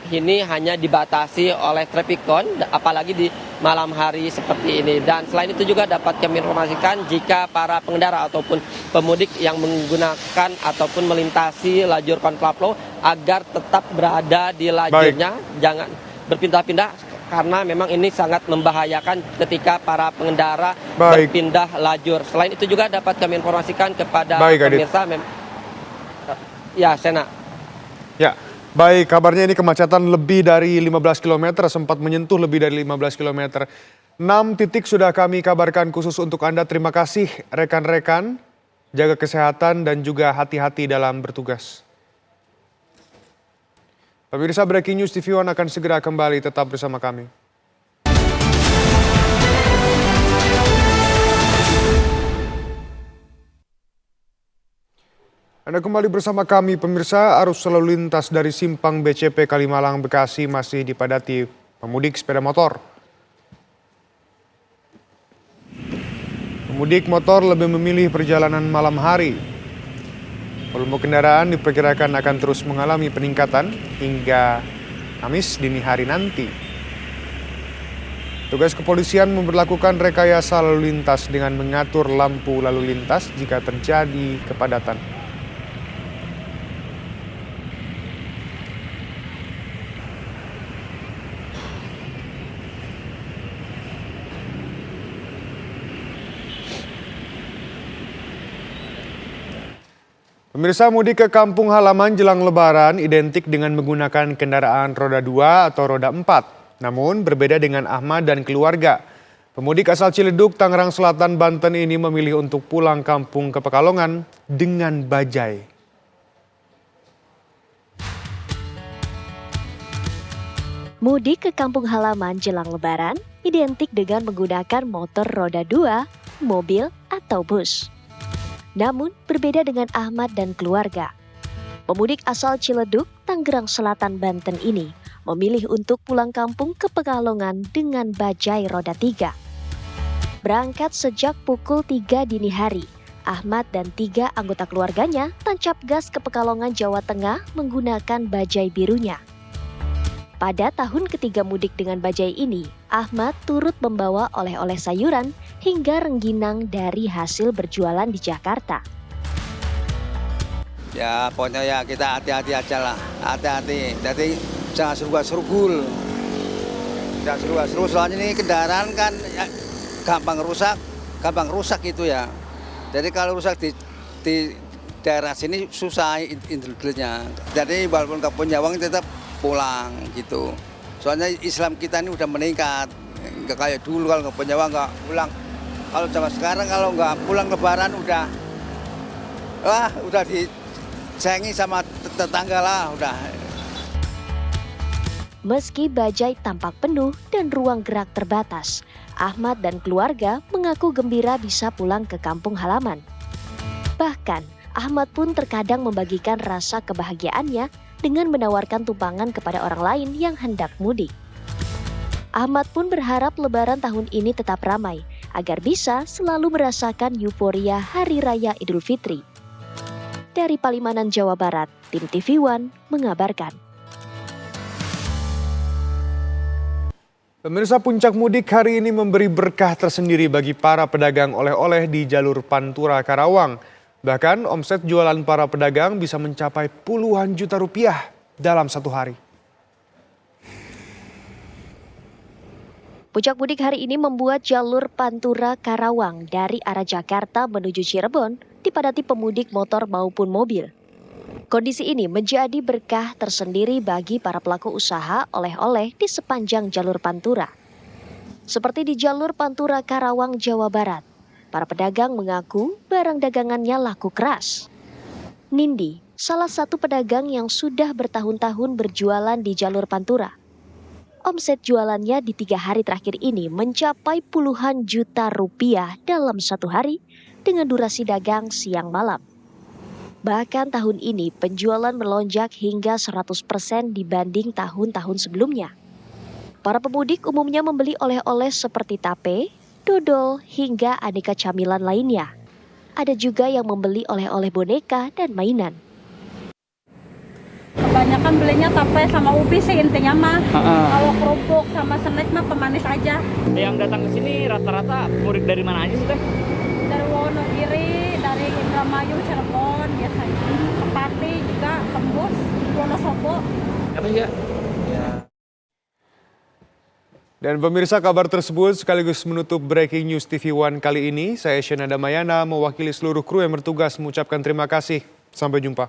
ini hanya dibatasi oleh traffic cone, apalagi di malam hari seperti ini. Dan selain itu juga dapat kami informasikan jika para pengendara ataupun pemudik yang menggunakan ataupun melintasi lajur kontraflow agar tetap berada di lajurnya, jangan berpindah-pindah, karena memang ini sangat membahayakan ketika para pengendara berpindah lajur. Selain itu juga dapat kami informasikan kepada pemirsa, ya Sena. Ya, baik, kabarnya ini kemacetan lebih dari 15 km, sempat menyentuh lebih dari 15 km. 6 titik sudah kami kabarkan khusus untuk Anda. Terima kasih rekan-rekan, jaga kesehatan dan juga hati-hati dalam bertugas. Pemirsa, Breaking News TV One akan segera kembali, tetap bersama kami. Anda kembali bersama kami, pemirsa. Arus lalu lintas dari Simpang BCP Kalimalang Bekasi masih dipadati pemudik sepeda motor. Pemudik motor lebih memilih perjalanan malam hari. Volume kendaraan diperkirakan akan terus mengalami peningkatan hingga Kamis dini hari nanti. Tugas kepolisian memberlakukan rekayasa lalu lintas dengan mengatur lampu lalu lintas jika terjadi kepadatan. Pemirsa, mudik ke kampung halaman jelang Lebaran identik dengan menggunakan kendaraan roda 2 atau roda 4. Namun berbeda dengan Ahmad dan keluarga. Pemudik asal Ciledug, Tangerang Selatan, Banten ini memilih untuk pulang kampung ke Pekalongan dengan bajai. Mudik ke kampung halaman jelang Lebaran identik dengan menggunakan motor roda 2, mobil, atau bus. Namun berbeda dengan Ahmad dan keluarga. Pemudik asal Ciledug, Tangerang Selatan, Banten ini memilih untuk pulang kampung ke Pekalongan dengan bajai roda 3. Berangkat sejak pukul 3 dini hari, Ahmad dan 3 anggota keluarganya tancap gas ke Pekalongan, Jawa Tengah menggunakan bajai birunya. Pada tahun ketiga mudik dengan bajai ini, Ahmad turut membawa oleh-oleh sayuran hingga rengginang dari hasil berjualan di Jakarta. Ya pokoknya ya kita hati-hati aja lah, hati-hati. Jadi jangan serugul. Jangan serugul, soalnya ini kendaraan kan ya, gampang rusak itu ya. Jadi kalau rusak di daerah sini susah interdelnya. Jadi walaupun ke Punyawang tetap pulang gitu. Soalnya Islam kita ini udah meningkat. Nggak kayak dulu kalau ke Punyawang nggak pulang. Kalau zaman sekarang kalau nggak pulang lebaran udah disengi sama tetangga lah udah. Meski bajai tampak penuh dan ruang gerak terbatas, Ahmad dan keluarga mengaku gembira bisa pulang ke kampung halaman. Bahkan, Ahmad pun terkadang membagikan rasa kebahagiaannya dengan menawarkan tumpangan kepada orang lain yang hendak mudik. Ahmad pun berharap Lebaran tahun ini tetap ramai, agar bisa selalu merasakan euforia Hari Raya Idul Fitri. Dari Palimanan, Jawa Barat, tim TV One mengabarkan. Pemirsa, puncak mudik hari ini memberi berkah tersendiri bagi para pedagang oleh-oleh di jalur Pantura Karawang. Bahkan omset jualan para pedagang bisa mencapai puluhan juta rupiah dalam satu hari. Puncak mudik hari ini membuat jalur Pantura Karawang dari arah Jakarta menuju Cirebon dipadati pemudik motor maupun mobil. Kondisi ini menjadi berkah tersendiri bagi para pelaku usaha oleh-oleh di sepanjang jalur Pantura. Seperti di jalur Pantura Karawang, Jawa Barat, para pedagang mengaku barang dagangannya laku keras. Nindi, salah satu pedagang yang sudah bertahun-tahun berjualan di jalur Pantura. Omset jualannya di 3 hari terakhir ini mencapai puluhan juta rupiah dalam satu hari dengan durasi dagang siang malam. Bahkan tahun ini penjualan melonjak hingga 100% dibanding tahun-tahun sebelumnya. Para pemudik umumnya membeli oleh-oleh seperti tape, dodol, hingga aneka camilan lainnya. Ada juga yang membeli oleh-oleh boneka dan mainan. Kebanyakan belinya tape sama ubi sih intinya mah. Kalau kerupuk sama snack mah pemanis aja. Yang datang ke sini rata-rata murid dari mana aja sih Teh? Dari Wonogiri, dari Indramayu, Cirebon biasanya. Kepati juga, Tembus, Wonosobo. Apa sih ya? Dan pemirsa, kabar tersebut sekaligus menutup Breaking News TV One kali ini. Saya Shena Damayana mewakili seluruh kru yang bertugas mengucapkan terima kasih. Sampai jumpa.